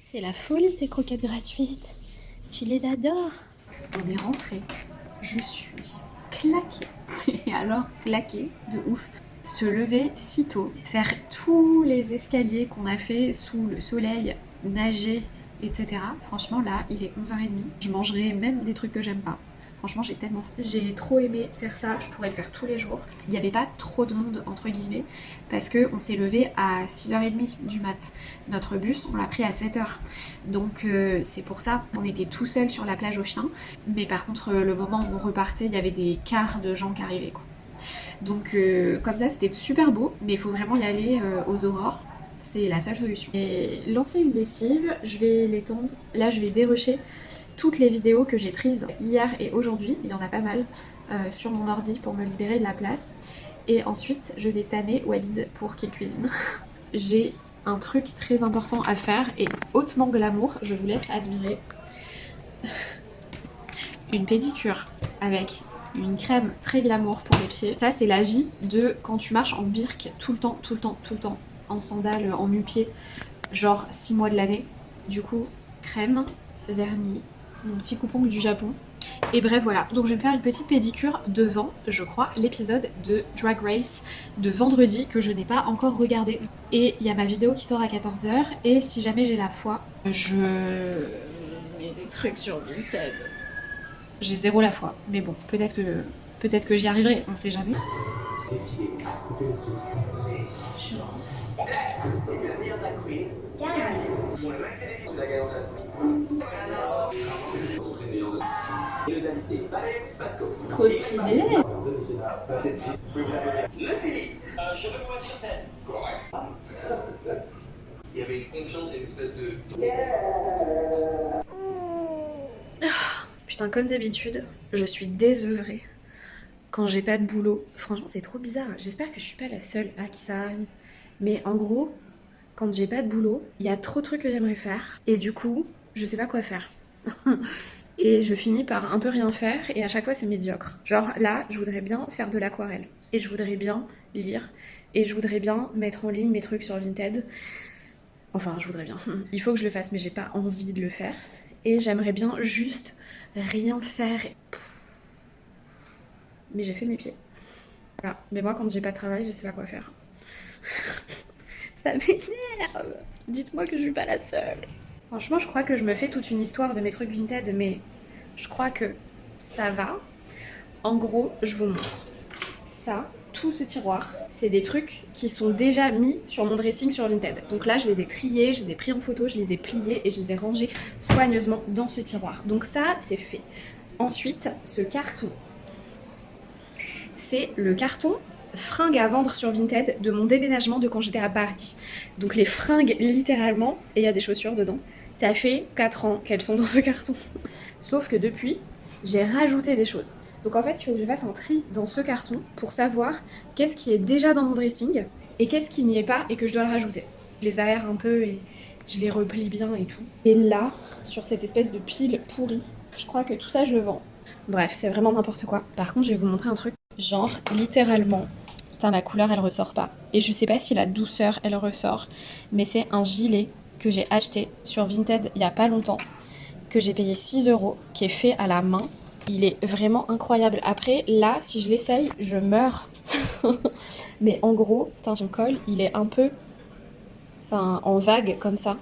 C'est la folie ces croquettes gratuites. Tu les adores. On est rentré. Je suis claquée. Et alors claquée de ouf. Se lever si tôt, faire tous les escaliers qu'on a fait sous le soleil, nager, etc. Franchement là, il est 11h30. Je mangerai même des trucs que j'aime pas. Franchement, j'ai trop aimé faire ça, je pourrais le faire tous les jours. Il n'y avait pas trop de monde, entre guillemets, parce qu'on s'est levé à 6h30 du mat. Notre bus, on l'a pris à 7h. Donc c'est pour ça, on était tout seul sur la plage aux chiens. Mais par contre, le moment où on repartait, il y avait des quarts de gens qui arrivaient, quoi. Donc comme ça, c'était super beau, mais il faut vraiment y aller aux aurores. C'est la seule solution. Et lancer une lessive, je vais l'étendre. Là, je vais dérocher toutes les vidéos que j'ai prises hier et aujourd'hui, il y en a pas mal, sur mon ordi pour me libérer de la place. Et ensuite, je vais tanner Walid pour qu'il cuisine. J'ai un truc très important à faire et hautement glamour, je vous laisse admirer. Une pédicure avec une crème très glamour pour les pieds. Ça, c'est la vie de quand tu marches en birk tout le temps, en sandales, en nu-pieds, genre 6 mois de l'année. Du coup, crème, vernis, mon petit coupon du Japon. Et bref, voilà. Donc je vais me faire une petite pédicure devant, je crois, l'épisode de Drag Race de vendredi que je n'ai pas encore regardé. Et il y a ma vidéo qui sort à 14h. Et si jamais j'ai la foi, je mets des trucs sur Vinted. J'ai zéro la foi. Mais bon, peut-être que j'y arriverai, on sait jamais. Décidez à couper le souffle. Et que la meilleure drag queen. Pour le max et les la gagnante de la semaine. Montrer le meilleur de et nos invités, Valérie Spasco. Trop stylé. En demi-finale, cette fille. Vous pouvez vous l'appeler. Le Philippe. Je veux me mettre sur scène. Correct. Il y avait une confiance et une espèce de. Putain, comme d'habitude, je suis désœuvrée quand j'ai pas de boulot. Franchement, c'est trop bizarre. J'espère que je suis pas la seule à qui ça arrive. Mais en gros, quand j'ai pas de boulot, il y a trop de trucs que j'aimerais faire. Et du coup, je sais pas quoi faire. Et je finis par un peu rien faire. Et à chaque fois, c'est médiocre. Genre là, je voudrais bien faire de l'aquarelle. Et je voudrais bien lire. Et je voudrais bien mettre en ligne mes trucs sur Vinted. Enfin, je voudrais bien. Il faut que je le fasse, mais j'ai pas envie de le faire. Et j'aimerais bien juste rien faire. Mais j'ai fait mes pieds. Voilà. Mais moi, quand j'ai pas de travail, je sais pas quoi faire. Ça m'énerve. Dites-moi que je suis pas la seule. Franchement, je crois que je me fais toute une histoire de mes trucs Vinted, mais je crois que ça va. En gros, je vous montre. Ça, tout ce tiroir, c'est des trucs qui sont déjà mis sur mon dressing sur Vinted. Donc là, je les ai triés, je les ai pris en photo, je les ai pliés et je les ai rangés soigneusement dans ce tiroir. Donc ça, c'est fait. Ensuite, ce carton. C'est le carton fringues à vendre sur Vinted de mon déménagement de quand j'étais à Paris. Donc les fringues littéralement, et il y a des chaussures dedans. Ça fait 4 ans qu'elles sont dans ce carton. Sauf que depuis, j'ai rajouté des choses. Donc en fait, il faut que je fasse un tri dans ce carton pour savoir qu'est-ce qui est déjà dans mon dressing et qu'est-ce qui n'y est pas et que je dois le rajouter. Je les aère un peu et je les replie bien et tout. Et là, sur cette espèce de pile pourrie, je crois que tout ça je le vends. Bref, c'est vraiment n'importe quoi. Par contre, je vais vous montrer un truc. Genre, littéralement, putain, la couleur elle ressort pas. Et je sais pas si la douceur elle ressort, mais c'est un gilet que j'ai acheté sur Vinted il y a pas longtemps, que j'ai payé 6 €, qui est fait à la main. Il est vraiment incroyable. Après, là, si je l'essaye, je meurs. Mais en gros, son col, il est un peu en vague comme ça.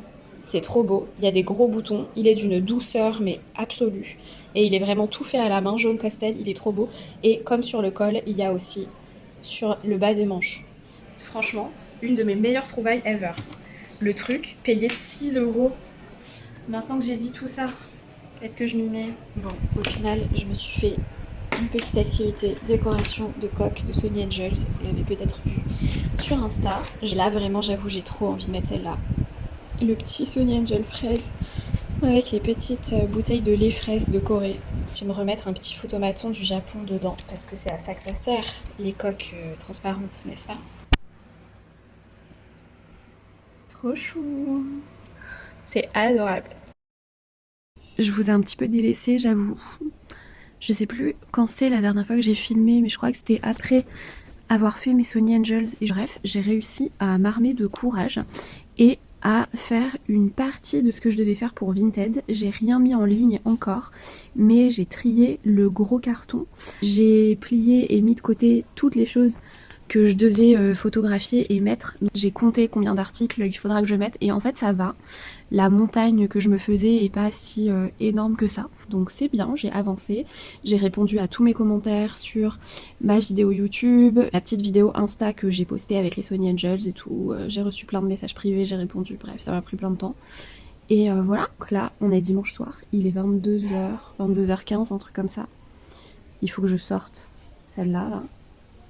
C'est trop beau. Il y a des gros boutons. Il est d'une douceur, mais absolue. Et il est vraiment tout fait à la main, jaune pastel. Il est trop beau. Et comme sur le col, il y a aussi sur le bas des manches. C'est franchement une de mes meilleures trouvailles ever. Le truc, payé 6 €. Maintenant que j'ai dit tout ça, qu'est-ce que je m'y mets? Bon, au final, je me suis fait une petite activité décoration de coque de Sony Angels. Vous l'avez peut-être vu sur Insta. Là vraiment j'avoue j'ai trop envie de mettre celle-là. Le petit Sony Angel fraise avec les petites bouteilles de lait fraise de Corée. Je vais me remettre un petit photomaton du Japon dedans parce que c'est à ça que ça sert, les coques transparentes, n'est-ce pas? Trop chou. C'est adorable. Je vous ai un petit peu délaissé, j'avoue. Je sais plus quand c'est la dernière fois que j'ai filmé, mais je crois que c'était après avoir fait mes Sony Angels. Et bref, j'ai réussi à m'armer de courage et à faire une partie de ce que je devais faire pour Vinted. J'ai rien mis en ligne encore, mais j'ai trié le gros carton. J'ai plié et mis de côté toutes les choses que je devais photographier et mettre. J'ai compté combien d'articles il faudra que je mette et en fait ça va. La montagne que je me faisais est pas si énorme que ça. Donc c'est bien, j'ai avancé. J'ai répondu à tous mes commentaires sur ma vidéo YouTube, la petite vidéo Insta que j'ai postée avec les Sony Angels et tout. J'ai reçu plein de messages privés, j'ai répondu, bref ça m'a pris plein de temps. Et voilà, donc là on est dimanche soir, il est 22h, 22h15, un truc comme ça. Il faut que je sorte celle-là, là.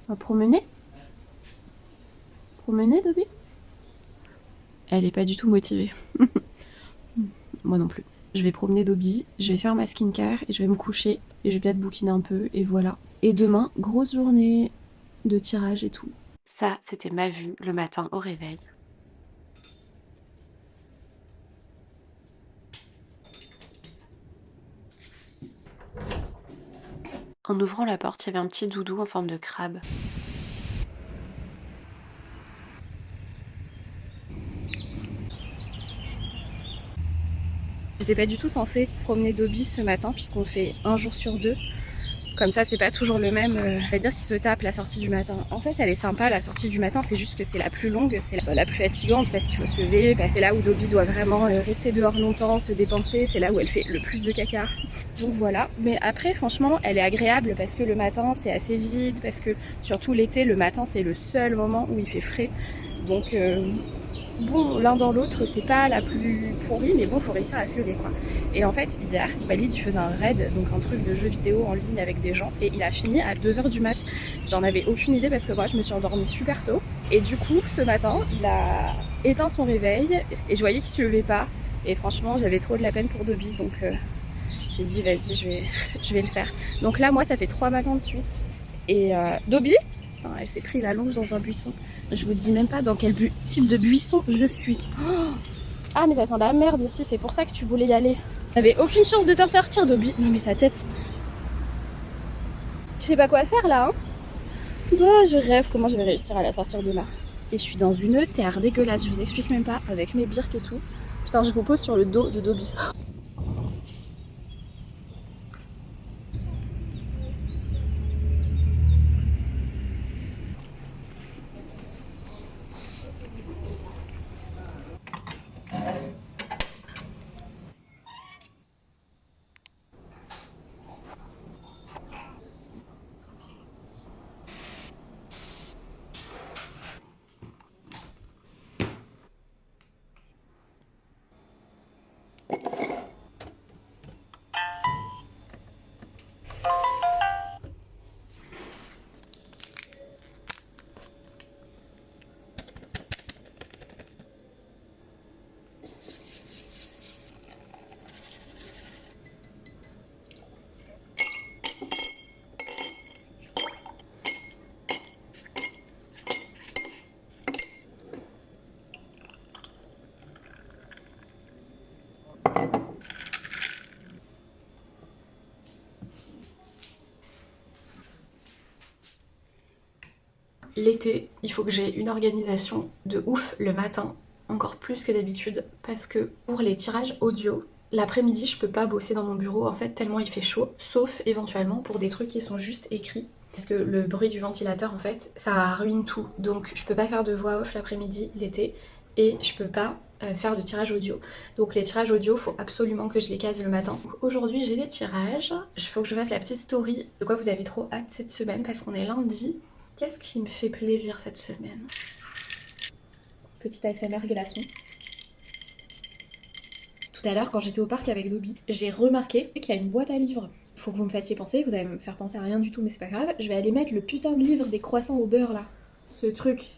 On va promener. Promener, Dobby? Elle est pas du tout motivée. Moi non plus. Je vais promener Dobby, je vais faire ma skincare et je vais me coucher et je vais peut-être bouquiner un peu et voilà. Et demain, grosse journée de tirage et tout. Ça, c'était ma vue le matin au réveil. En ouvrant la porte, il y avait un petit doudou en forme de crabe. J'étais pas du tout censée promener Dobby ce matin puisqu'on fait un jour sur deux. Comme ça c'est pas toujours le même, c'est-à-dire qu'il se tape la sortie du matin. En fait elle est sympa la sortie du matin, c'est juste que c'est la plus longue, c'est la plus fatigante parce qu'il faut se lever, c'est là où Dobby doit vraiment rester dehors longtemps, se dépenser, c'est là où elle fait le plus de caca. Donc voilà, mais après franchement elle est agréable parce que le matin c'est assez vide, parce que surtout l'été le matin c'est le seul moment où il fait frais. Donc bon, l'un dans l'autre, c'est pas la plus pourrie, mais bon, faut réussir à se lever, quoi. Et en fait, hier, Walid, il faisait un raid, donc un truc de jeu vidéo en ligne avec des gens, et il a fini à 2h du mat. J'en avais aucune idée parce que moi, je me suis endormie super tôt. Et du coup, ce matin, il a éteint son réveil, et je voyais qu'il se levait pas. Et franchement, j'avais trop de la peine pour Dobby, donc j'ai dit, vas-y, je vais le faire. Donc là, moi, ça fait 3 matins de suite. Et Dobby, elle s'est pris la longe dans un buisson. Je vous dis même pas dans quel type de buisson je suis. Oh, ah mais ça sent la merde ici, c'est pour ça que tu voulais y aller. T'avais aucune chance de t'en sortir, Dobby. Non mais sa tête. Tu sais pas quoi faire là, hein? Oh, je rêve comment je vais réussir à la sortir de là. Et je suis dans une terre dégueulasse, je vous explique même pas, avec mes birques et tout. Putain, je vous pose sur le dos de Dobby. L'été, il faut que j'ai une organisation de ouf le matin, encore plus que d'habitude, parce que pour les tirages audio, l'après-midi je peux pas bosser dans mon bureau en fait tellement il fait chaud, sauf éventuellement pour des trucs qui sont juste écrits. Parce que le bruit du ventilateur en fait, ça ruine tout, donc je peux pas faire de voix off l'après-midi l'été, et je peux pas faire de tirage audio. Donc les tirages audio, faut absolument que je les case le matin. Aujourd'hui j'ai des tirages, il faut que je fasse la petite story de quoi vous avez trop hâte cette semaine parce qu'on est lundi. Qu'est-ce qui me fait plaisir cette semaine? Petit ASMR glaçon. Tout à l'heure quand j'étais au parc avec Dobby, j'ai remarqué qu'il y a une boîte à livres Faut que vous me fassiez penser, vous allez me faire penser à rien du tout, mais c'est pas grave. Je vais aller mettre le putain de livre des croissants au beurre là. Ce truc.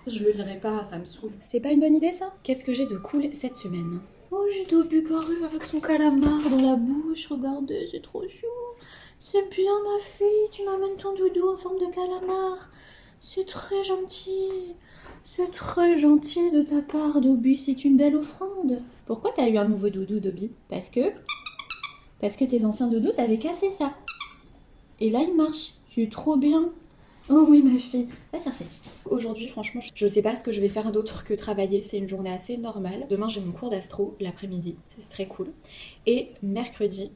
Je le lirai pas, ça me saoule. C'est pas une bonne idée ça? Qu'est-ce que j'ai de cool cette semaine? Oh, j'ai Dobby qui arrive avec son calamar dans la bouche, regardez, c'est trop chou. C'est bien ma fille, tu m'amènes ton doudou en forme de calamar. C'est très gentil. C'est très gentil de ta part, Dobby, c'est une belle offrande. Pourquoi t'as eu un nouveau doudou, Dobby? Parce que tes anciens doudous t'avaient cassé ça. Et là il marche, tu es trop bien. Oh oui ma fille, va chercher. Aujourd'hui franchement je sais pas ce que je vais faire d'autre que travailler, c'est une journée assez normale. Demain j'ai mon cours d'astro l'après-midi, c'est très cool. Et mercredi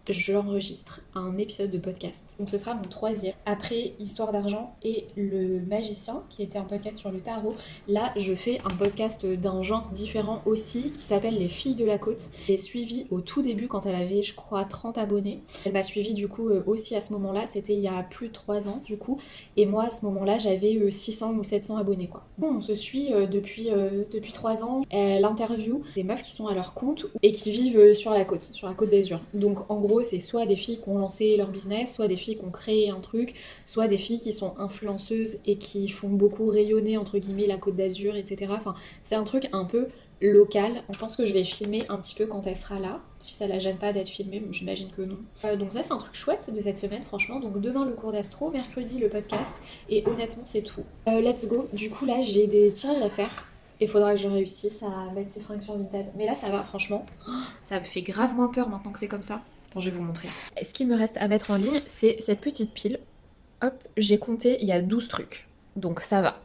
j'enregistre un épisode de podcast. Donc ce sera mon 3e. Après Histoire d'argent et Le Magicien, qui était un podcast sur le tarot. Là, je fais un podcast d'un genre différent aussi, qui s'appelle Les Filles de la Côte. Je l'ai suivie au tout début quand elle avait, je crois, 30 abonnés. Elle m'a suivie du coup aussi à ce moment-là, c'était il y a plus de 3 ans du coup. Et moi à ce moment-là, j'avais 600 ou 700 abonnés quoi. Bon, on se suit depuis 3 ans. Elle interview des meufs qui sont à leur compte et qui vivent sur la côte d'Azur. Donc en gros, c'est soit des filles qui ont lancé leur business, soit des filles qui ont créé un truc, soit des filles qui sont influenceuses et qui font beaucoup rayonner entre guillemets la Côte d'Azur, etc. Enfin, c'est un truc un peu local. Je pense que je vais filmer un petit peu quand elle sera là, si ça la gêne pas d'être filmée, j'imagine que non. Donc ça c'est un truc chouette de cette semaine franchement. Donc demain le cours d'astro, mercredi le podcast et honnêtement c'est tout. Let's go. Du coup là j'ai des tirages à faire. Il faudra que je réussisse à mettre ces fringues sur Vinted. Mais là ça va franchement. Ça me fait grave moins peur maintenant que c'est comme ça. Attends, je vais vous montrer. Ce qui me reste à mettre en ligne, c'est cette petite pile. Hop, j'ai compté, il y a 12 trucs. Donc ça va.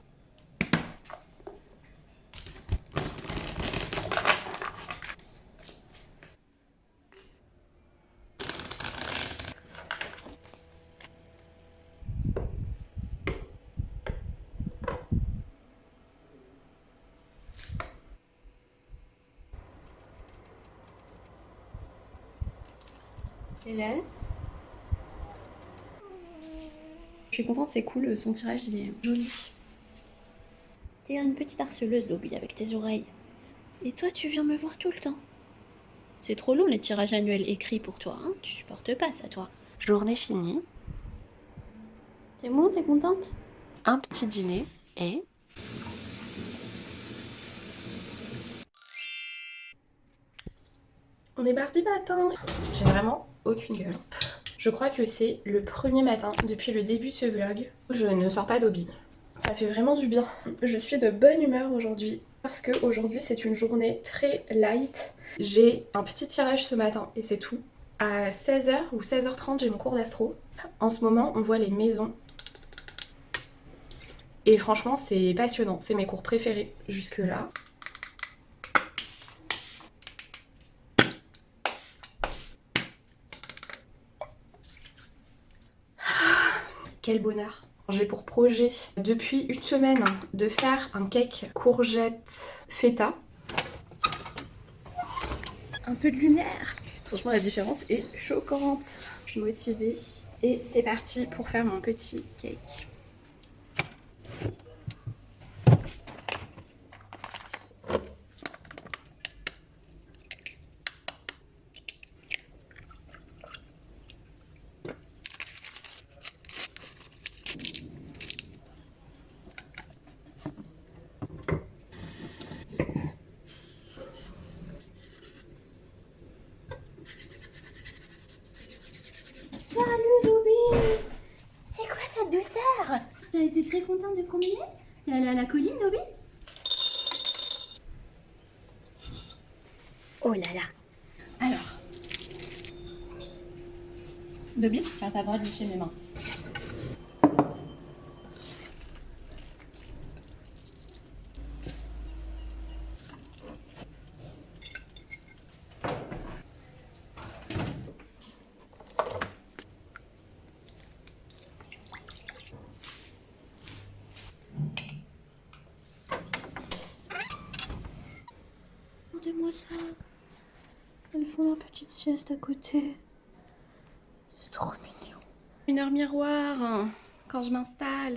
Céleste. Je suis contente, c'est cool, son tirage il est joli. T'es une petite harceleuse, Dobby, avec tes oreilles. Et toi, tu viens me voir tout le temps. C'est trop long les tirages annuels écrits pour toi, hein? Tu supportes pas ça, toi. Journée finie, C'est bon, t'es contente? un petit dîner et... On est mardi matin. J'ai vraiment aucune gueule. Je crois que c'est le premier matin depuis le début de ce vlog où je ne sors pas Dobby. Ça fait vraiment du bien. Je suis de bonne humeur aujourd'hui parce que aujourd'hui c'est une journée très light. J'ai un petit tirage ce matin et c'est tout. À 16h ou 16h30 j'ai mon cours d'astro. En ce moment on voit les maisons. Et franchement c'est passionnant, c'est mes cours préférés jusque là. Quel bonheur! J'ai pour projet depuis une semaine de faire un cake courgette feta. Un peu de lunaire! Franchement la différence est choquante. Je suis motivée et c'est parti pour faire mon petit cake. Salut, Dobby! C'est quoi cette douceur? T'as été très contente de promener? T'es allée à la colline, Dobby? Oh là là! Alors... Dobby, tiens, t'as le droit de lécher mes mains. Regardez-moi ça. Elles font leur petite sieste à côté. C'est trop mignon. Une heure miroir quand je m'installe.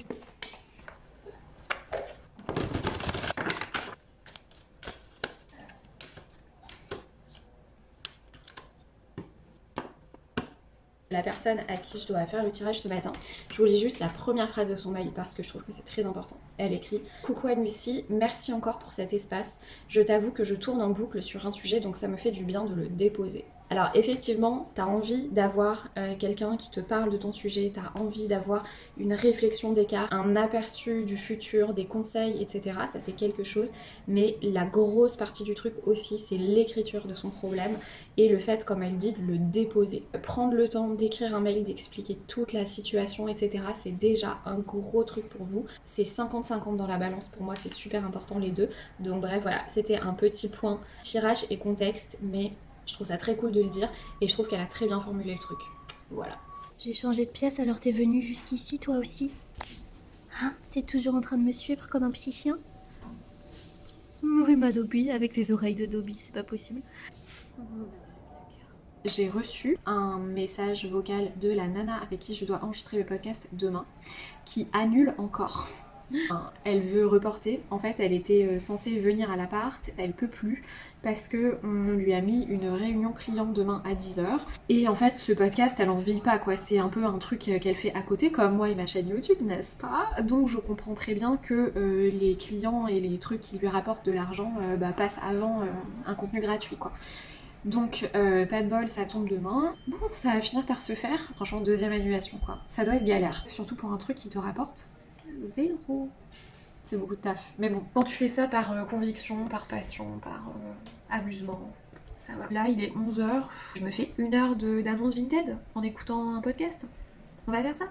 La personne à qui je dois faire le tirage ce matin, je vous lis juste la première phrase de son mail parce que je trouve que c'est très important. Elle écrit « Coucou Anne-Lucie, merci encore pour cet espace. Je t'avoue que je tourne en boucle sur un sujet donc ça me fait du bien de le déposer. » Alors effectivement, t'as envie d'avoir quelqu'un qui te parle de ton sujet, t'as envie d'avoir une réflexion d'écart, un aperçu du futur, des conseils, etc. Ça c'est quelque chose, mais la grosse partie du truc aussi, c'est l'écriture de son problème et le fait, comme elle dit, de le déposer. Prendre le temps d'écrire un mail, d'expliquer toute la situation, etc. c'est déjà un gros truc pour vous. C'est 50-50 dans la balance, pour moi c'est super important les deux. Donc bref, voilà, c'était un petit point tirage et contexte, mais je trouve ça très cool de le dire et je trouve qu'elle a très bien formulé le truc. Voilà. J'ai changé de pièce alors t'es venu jusqu'ici toi aussi? Hein? T'es toujours en train de me suivre comme un petit chien? Oui ma Dobby, avec tes oreilles de Dobby, c'est pas possible. J'ai reçu un message vocal de la nana avec qui je dois enregistrer le podcast demain qui annule encore. Elle veut reporter, en fait elle était censée venir à l'appart, elle peut plus parce que on lui a mis une réunion client demain à 10h et en fait ce podcast elle en vit pas quoi, c'est un peu un truc qu'elle fait à côté comme moi et ma chaîne YouTube, n'est-ce pas? Donc je comprends très bien que les clients et les trucs qui lui rapportent de l'argent passent avant un contenu gratuit quoi. Donc pas de bol, ça tombe demain. Bon, ça va finir par se faire. Franchement, deuxième annulation quoi. Ça doit être galère, surtout pour un truc qui te rapporte 0. C'est beaucoup de taf. Mais bon, quand tu fais ça par conviction, par passion, par amusement, ça va. Là, il est 11h. Je me fais 1 heure d'annonce Vinted en écoutant un podcast. On va faire ça.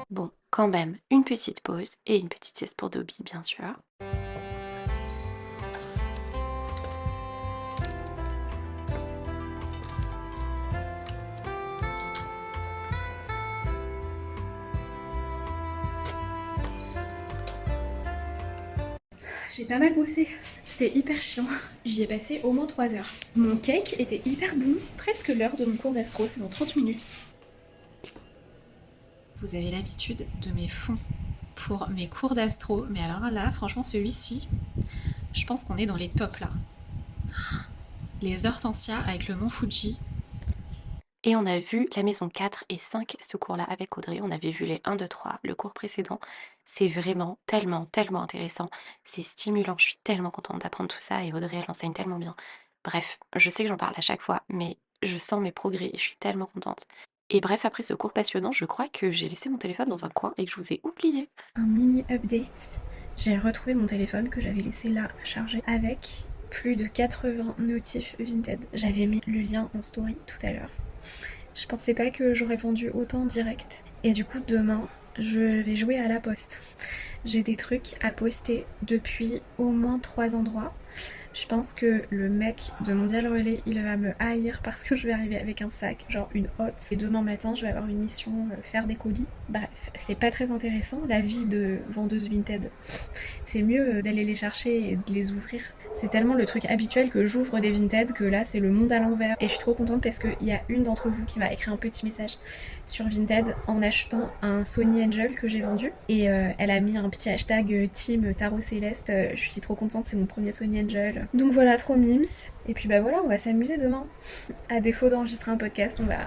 Bon, quand même, une petite pause et une petite sieste pour Dobby, bien sûr. J'ai pas mal bossé, c'était hyper chiant. J'y ai passé au moins 3 heures. Mon cake était hyper bon, presque l'heure de mon cours d'astro, c'est dans 30 minutes. Vous avez l'habitude de mes fonds pour mes cours d'astro, mais alors là, franchement, celui-ci, je pense qu'on est dans les tops là. Les hortensias avec le mont Fuji. Et on a vu la maison 4 et 5, ce cours-là avec Audrey. On avait vu les 1, 2, 3, le cours précédent. C'est vraiment tellement intéressant. C'est stimulant. Je suis tellement contente d'apprendre tout ça et Audrey, elle enseigne tellement bien. Bref, je sais que j'en parle à chaque fois, mais je sens mes progrès et je suis tellement contente. Et bref, après ce cours passionnant, je crois que j'ai laissé mon téléphone dans un coin et que je vous ai oublié. Un mini update. J'ai retrouvé mon téléphone que j'avais laissé là chargé avec plus de 80 notifs Vinted. J'avais mis le lien en story tout à l'heure. Je pensais pas que j'aurais vendu autant en direct. Et du coup, demain, je vais jouer à la poste. J'ai des trucs à poster depuis au moins 3 endroits. Je pense que le mec de Mondial Relais, il va me haïr parce que je vais arriver avec un sac, genre une hotte. Et demain matin, je vais avoir une mission, faire des colis. Bref, c'est pas très intéressant, la vie de vendeuse Vinted. C'est mieux d'aller les chercher et de les ouvrir. C'est tellement le truc habituel que j'ouvre des Vinted que là, c'est le monde à l'envers. Et je suis trop contente parce qu'il y a une d'entre vous qui m'a écrit un petit message sur Vinted en achetant un Sony Angel que j'ai vendu. Et elle a mis un petit hashtag Team Tarot Céleste. Je suis trop contente, c'est mon premier Sony Angel. Donc voilà, trop mimes. Et puis bah voilà, on va s'amuser demain. À défaut d'enregistrer un podcast, on va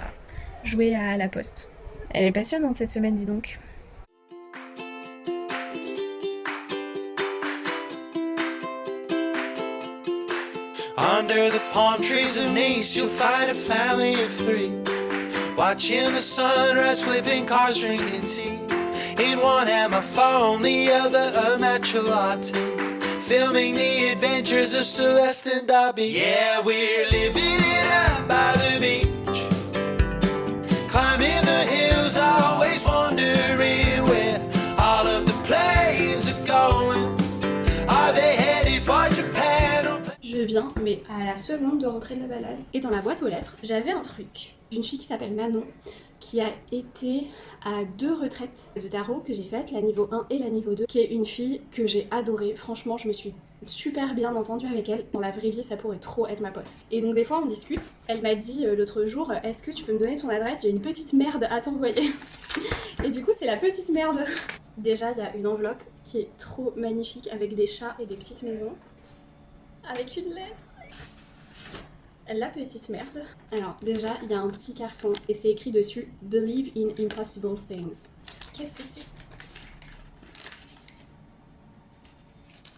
jouer à la poste. Elle est passionnante cette semaine, dis donc. Under the palm trees of Nice, you'll find a family of 3, watching the sunrise, flipping cars, drinking tea. In one hand my phone, the other a matcha latte, filming the adventures of Celeste and Dobby. Yeah, we're living it up by the beach, climbing the hills, always wondering where all of the planes are going. Are they heading bien, mais à la seconde de rentrer de la balade. Et dans la boîte aux lettres, j'avais un truc d'une fille qui s'appelle Manon, qui a été à 2 retraites de tarot que j'ai faites, la niveau 1 et la niveau 2, qui est une fille que j'ai adorée. Franchement, je me suis super bien entendue avec elle. Dans la vraie vie, ça pourrait trop être ma pote. Et donc des fois, on discute. Elle m'a dit l'autre jour, est-ce que tu peux me donner ton adresse? J'ai une petite merde à t'envoyer. Et du coup, c'est la petite merde. Déjà, il y a une enveloppe qui est trop magnifique avec des chats et des petites maisons. Avec une lettre. La petite merde. Alors déjà, il y a un petit carton et c'est écrit dessus « Believe in impossible things ». Qu'est-ce que c'est?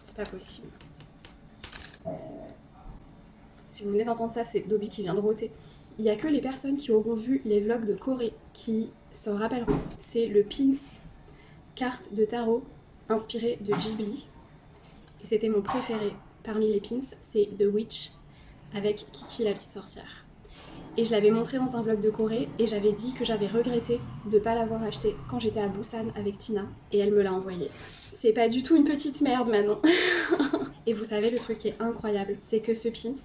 C'est pas possible. Si vous venez d'entendre ça, c'est Dobby qui vient de rôter. Il n'y a que les personnes qui auront vu les vlogs de Corée qui se rappelleront. C'est le Pins, carte de tarot inspirée de Ghibli. Et c'était mon préféré parmi les pins, c'est The Witch avec Kiki la petite sorcière. Et je l'avais montré dans un vlog de Corée et j'avais dit que j'avais regretté de ne pas l'avoir acheté quand j'étais à Busan avec Tina et elle me l'a envoyé. C'est pas du tout une petite merde Manon. Et vous savez, le truc qui est incroyable, c'est que ce pins,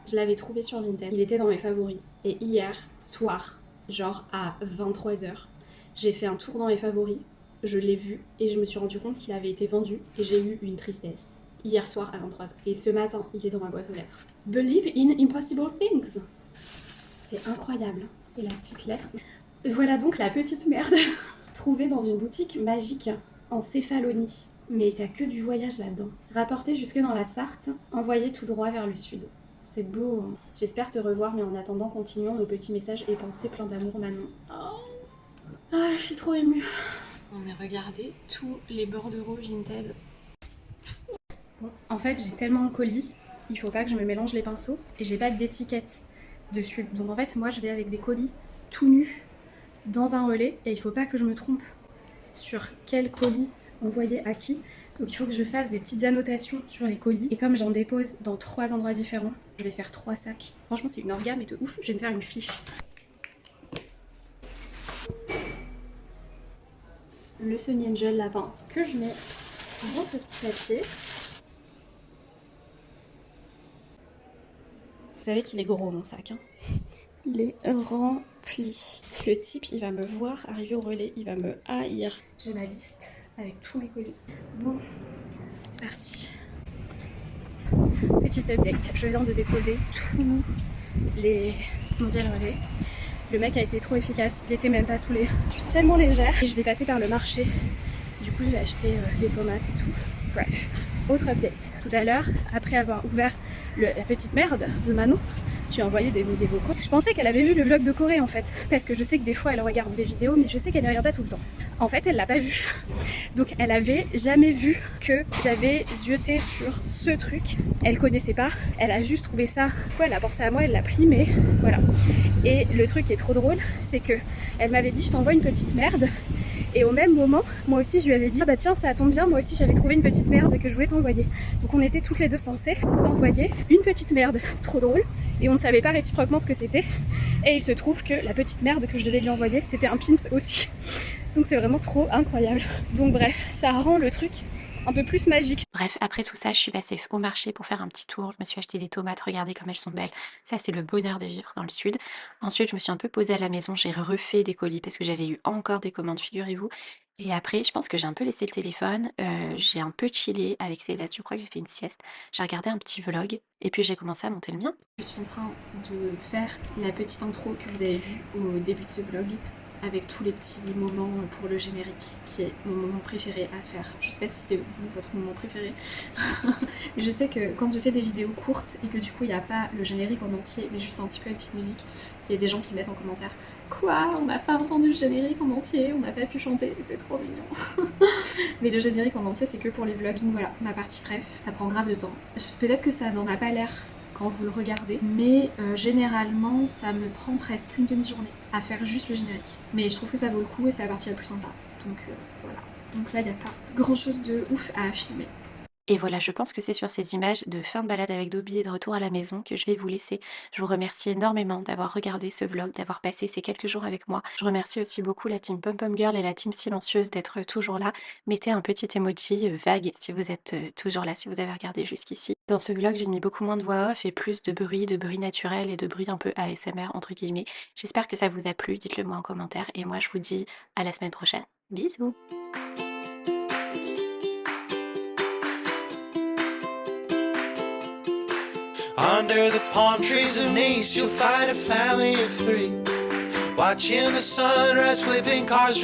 je l'avais trouvé sur Vinted, il était dans mes favoris. Et hier soir, genre à 23h, j'ai fait un tour dans mes favoris, je l'ai vu et je me suis rendu compte qu'il avait été vendu et j'ai eu une tristesse. Hier soir à 23h. Et ce matin, il est dans ma boîte aux lettres. Believe in impossible things. C'est incroyable. Et la petite lettre. Voilà donc la petite merde trouvée dans une boutique magique en Céphalonie. Mais il n'y a que du voyage là-dedans. Rapportée jusque dans la Sarthe, envoyée tout droit vers le sud. C'est beau. Hein. J'espère te revoir, mais en attendant, continuons nos petits messages et pensées pleins d'amour, Manon. Oh. Ah, je suis trop émue. Non mais regardez tous les bordereaux Vinted. Bon, en fait, j'ai tellement de colis, il faut pas que je me mélange les pinceaux et j'ai pas d'étiquette dessus. Donc en fait, moi je vais avec des colis tout nus dans un relais et il faut pas que je me trompe sur quel colis envoyer à qui. Donc il faut que je fasse des petites annotations sur les colis et comme j'en dépose dans 3 endroits différents, je vais faire 3 sacs. Franchement, c'est une orga mais de ouf, je vais me faire une fiche. Le Sony Angel lapin que je mets dans ce petit papier. Vous savez qu'il est gros mon sac, hein. Il est rempli. Le type, il va me voir arriver au relais, il va me haïr. J'ai ma liste avec tous mes colis. Bon, c'est parti. Petite update, je viens de déposer tous les mondial relais. Le mec a été trop efficace, il était même pas saoulé. Je suis tellement légère et je vais passer par le marché. Du coup, je vais acheter des tomates et tout. Bref, autre update. Tout à l'heure, après avoir ouvert la petite merde de Manon, j'ai envoyé des vocaux. Je pensais qu'elle avait vu le vlog de Corée en fait, parce que je sais que des fois elle regarde des vidéos, mais je sais qu'elle ne regarde pas tout le temps. En fait, elle l'a pas vu. Donc elle avait jamais vu que j'avais zioté sur ce truc. Elle connaissait pas, elle a juste trouvé ça. Ouais, elle a pensé à moi, elle l'a pris, mais voilà. Et le truc qui est trop drôle, c'est que elle m'avait dit je t'envoie une petite merde. Et au même moment, moi aussi je lui avais dit ah bah tiens ça tombe bien, moi aussi j'avais trouvé une petite merde que je voulais t'envoyer. Donc on était toutes les deux censées s'envoyer une petite merde, trop drôle. Et on ne savait pas réciproquement ce que c'était. Et il se trouve que la petite merde que je devais lui envoyer, c'était un pins aussi. Donc c'est vraiment trop incroyable. Donc bref, ça rend le truc un peu plus magique. Bref, après tout ça, je suis passée au marché pour faire un petit tour. Je me suis acheté des tomates, regardez comme elles sont belles. Ça, c'est le bonheur de vivre dans le sud. Ensuite, je me suis un peu posée à la maison. J'ai refait des colis parce que j'avais eu encore des commandes, figurez-vous. Et après, je pense que j'ai un peu laissé le téléphone. J'ai un peu chillé avec Céleste. Je crois que j'ai fait une sieste. J'ai regardé un petit vlog et puis j'ai commencé à monter le mien. Je suis en train de faire la petite intro que vous avez vue au début de ce vlog, avec tous les petits moments pour le générique, qui est mon moment préféré à faire. Je sais pas si c'est vous, votre moment préféré. Je sais que quand je fais des vidéos courtes et que du coup il n'y a pas le générique en entier, mais juste un petit peu la petite musique, il y a des gens qui mettent en commentaire « Quoi ? On n'a pas entendu le générique en entier, on n'a pas pu chanter, c'est trop mignon !» Mais le générique en entier, c'est que pour les vlogs. Donc voilà, ma partie bref, ça prend grave de temps. Peut-être que ça n'en a pas l'air quand vous le regardez, mais généralement ça me prend presque une demi-journée à faire juste le générique. Mais je trouve que ça vaut le coup et c'est la partie la plus sympa. Donc voilà. Donc là il n'y a pas grand chose de ouf à filmer. Et voilà, je pense que c'est sur ces images de fin de balade avec Dobby et de retour à la maison que je vais vous laisser. Je vous remercie énormément d'avoir regardé ce vlog, d'avoir passé ces quelques jours avec moi. Je remercie aussi beaucoup la team Pom Pom Girl et la team silencieuse d'être toujours là. Mettez un petit emoji vague si vous êtes toujours là, si vous avez regardé jusqu'ici. Dans ce vlog, j'ai mis beaucoup moins de voix off et plus de bruit naturel et de bruit un peu ASMR entre guillemets. J'espère que ça vous a plu, dites-le moi en commentaire et moi je vous dis à la semaine prochaine. Bisous! Under the palm trees of Nice, you'll find a family of three, watching the sunrise, flipping cars.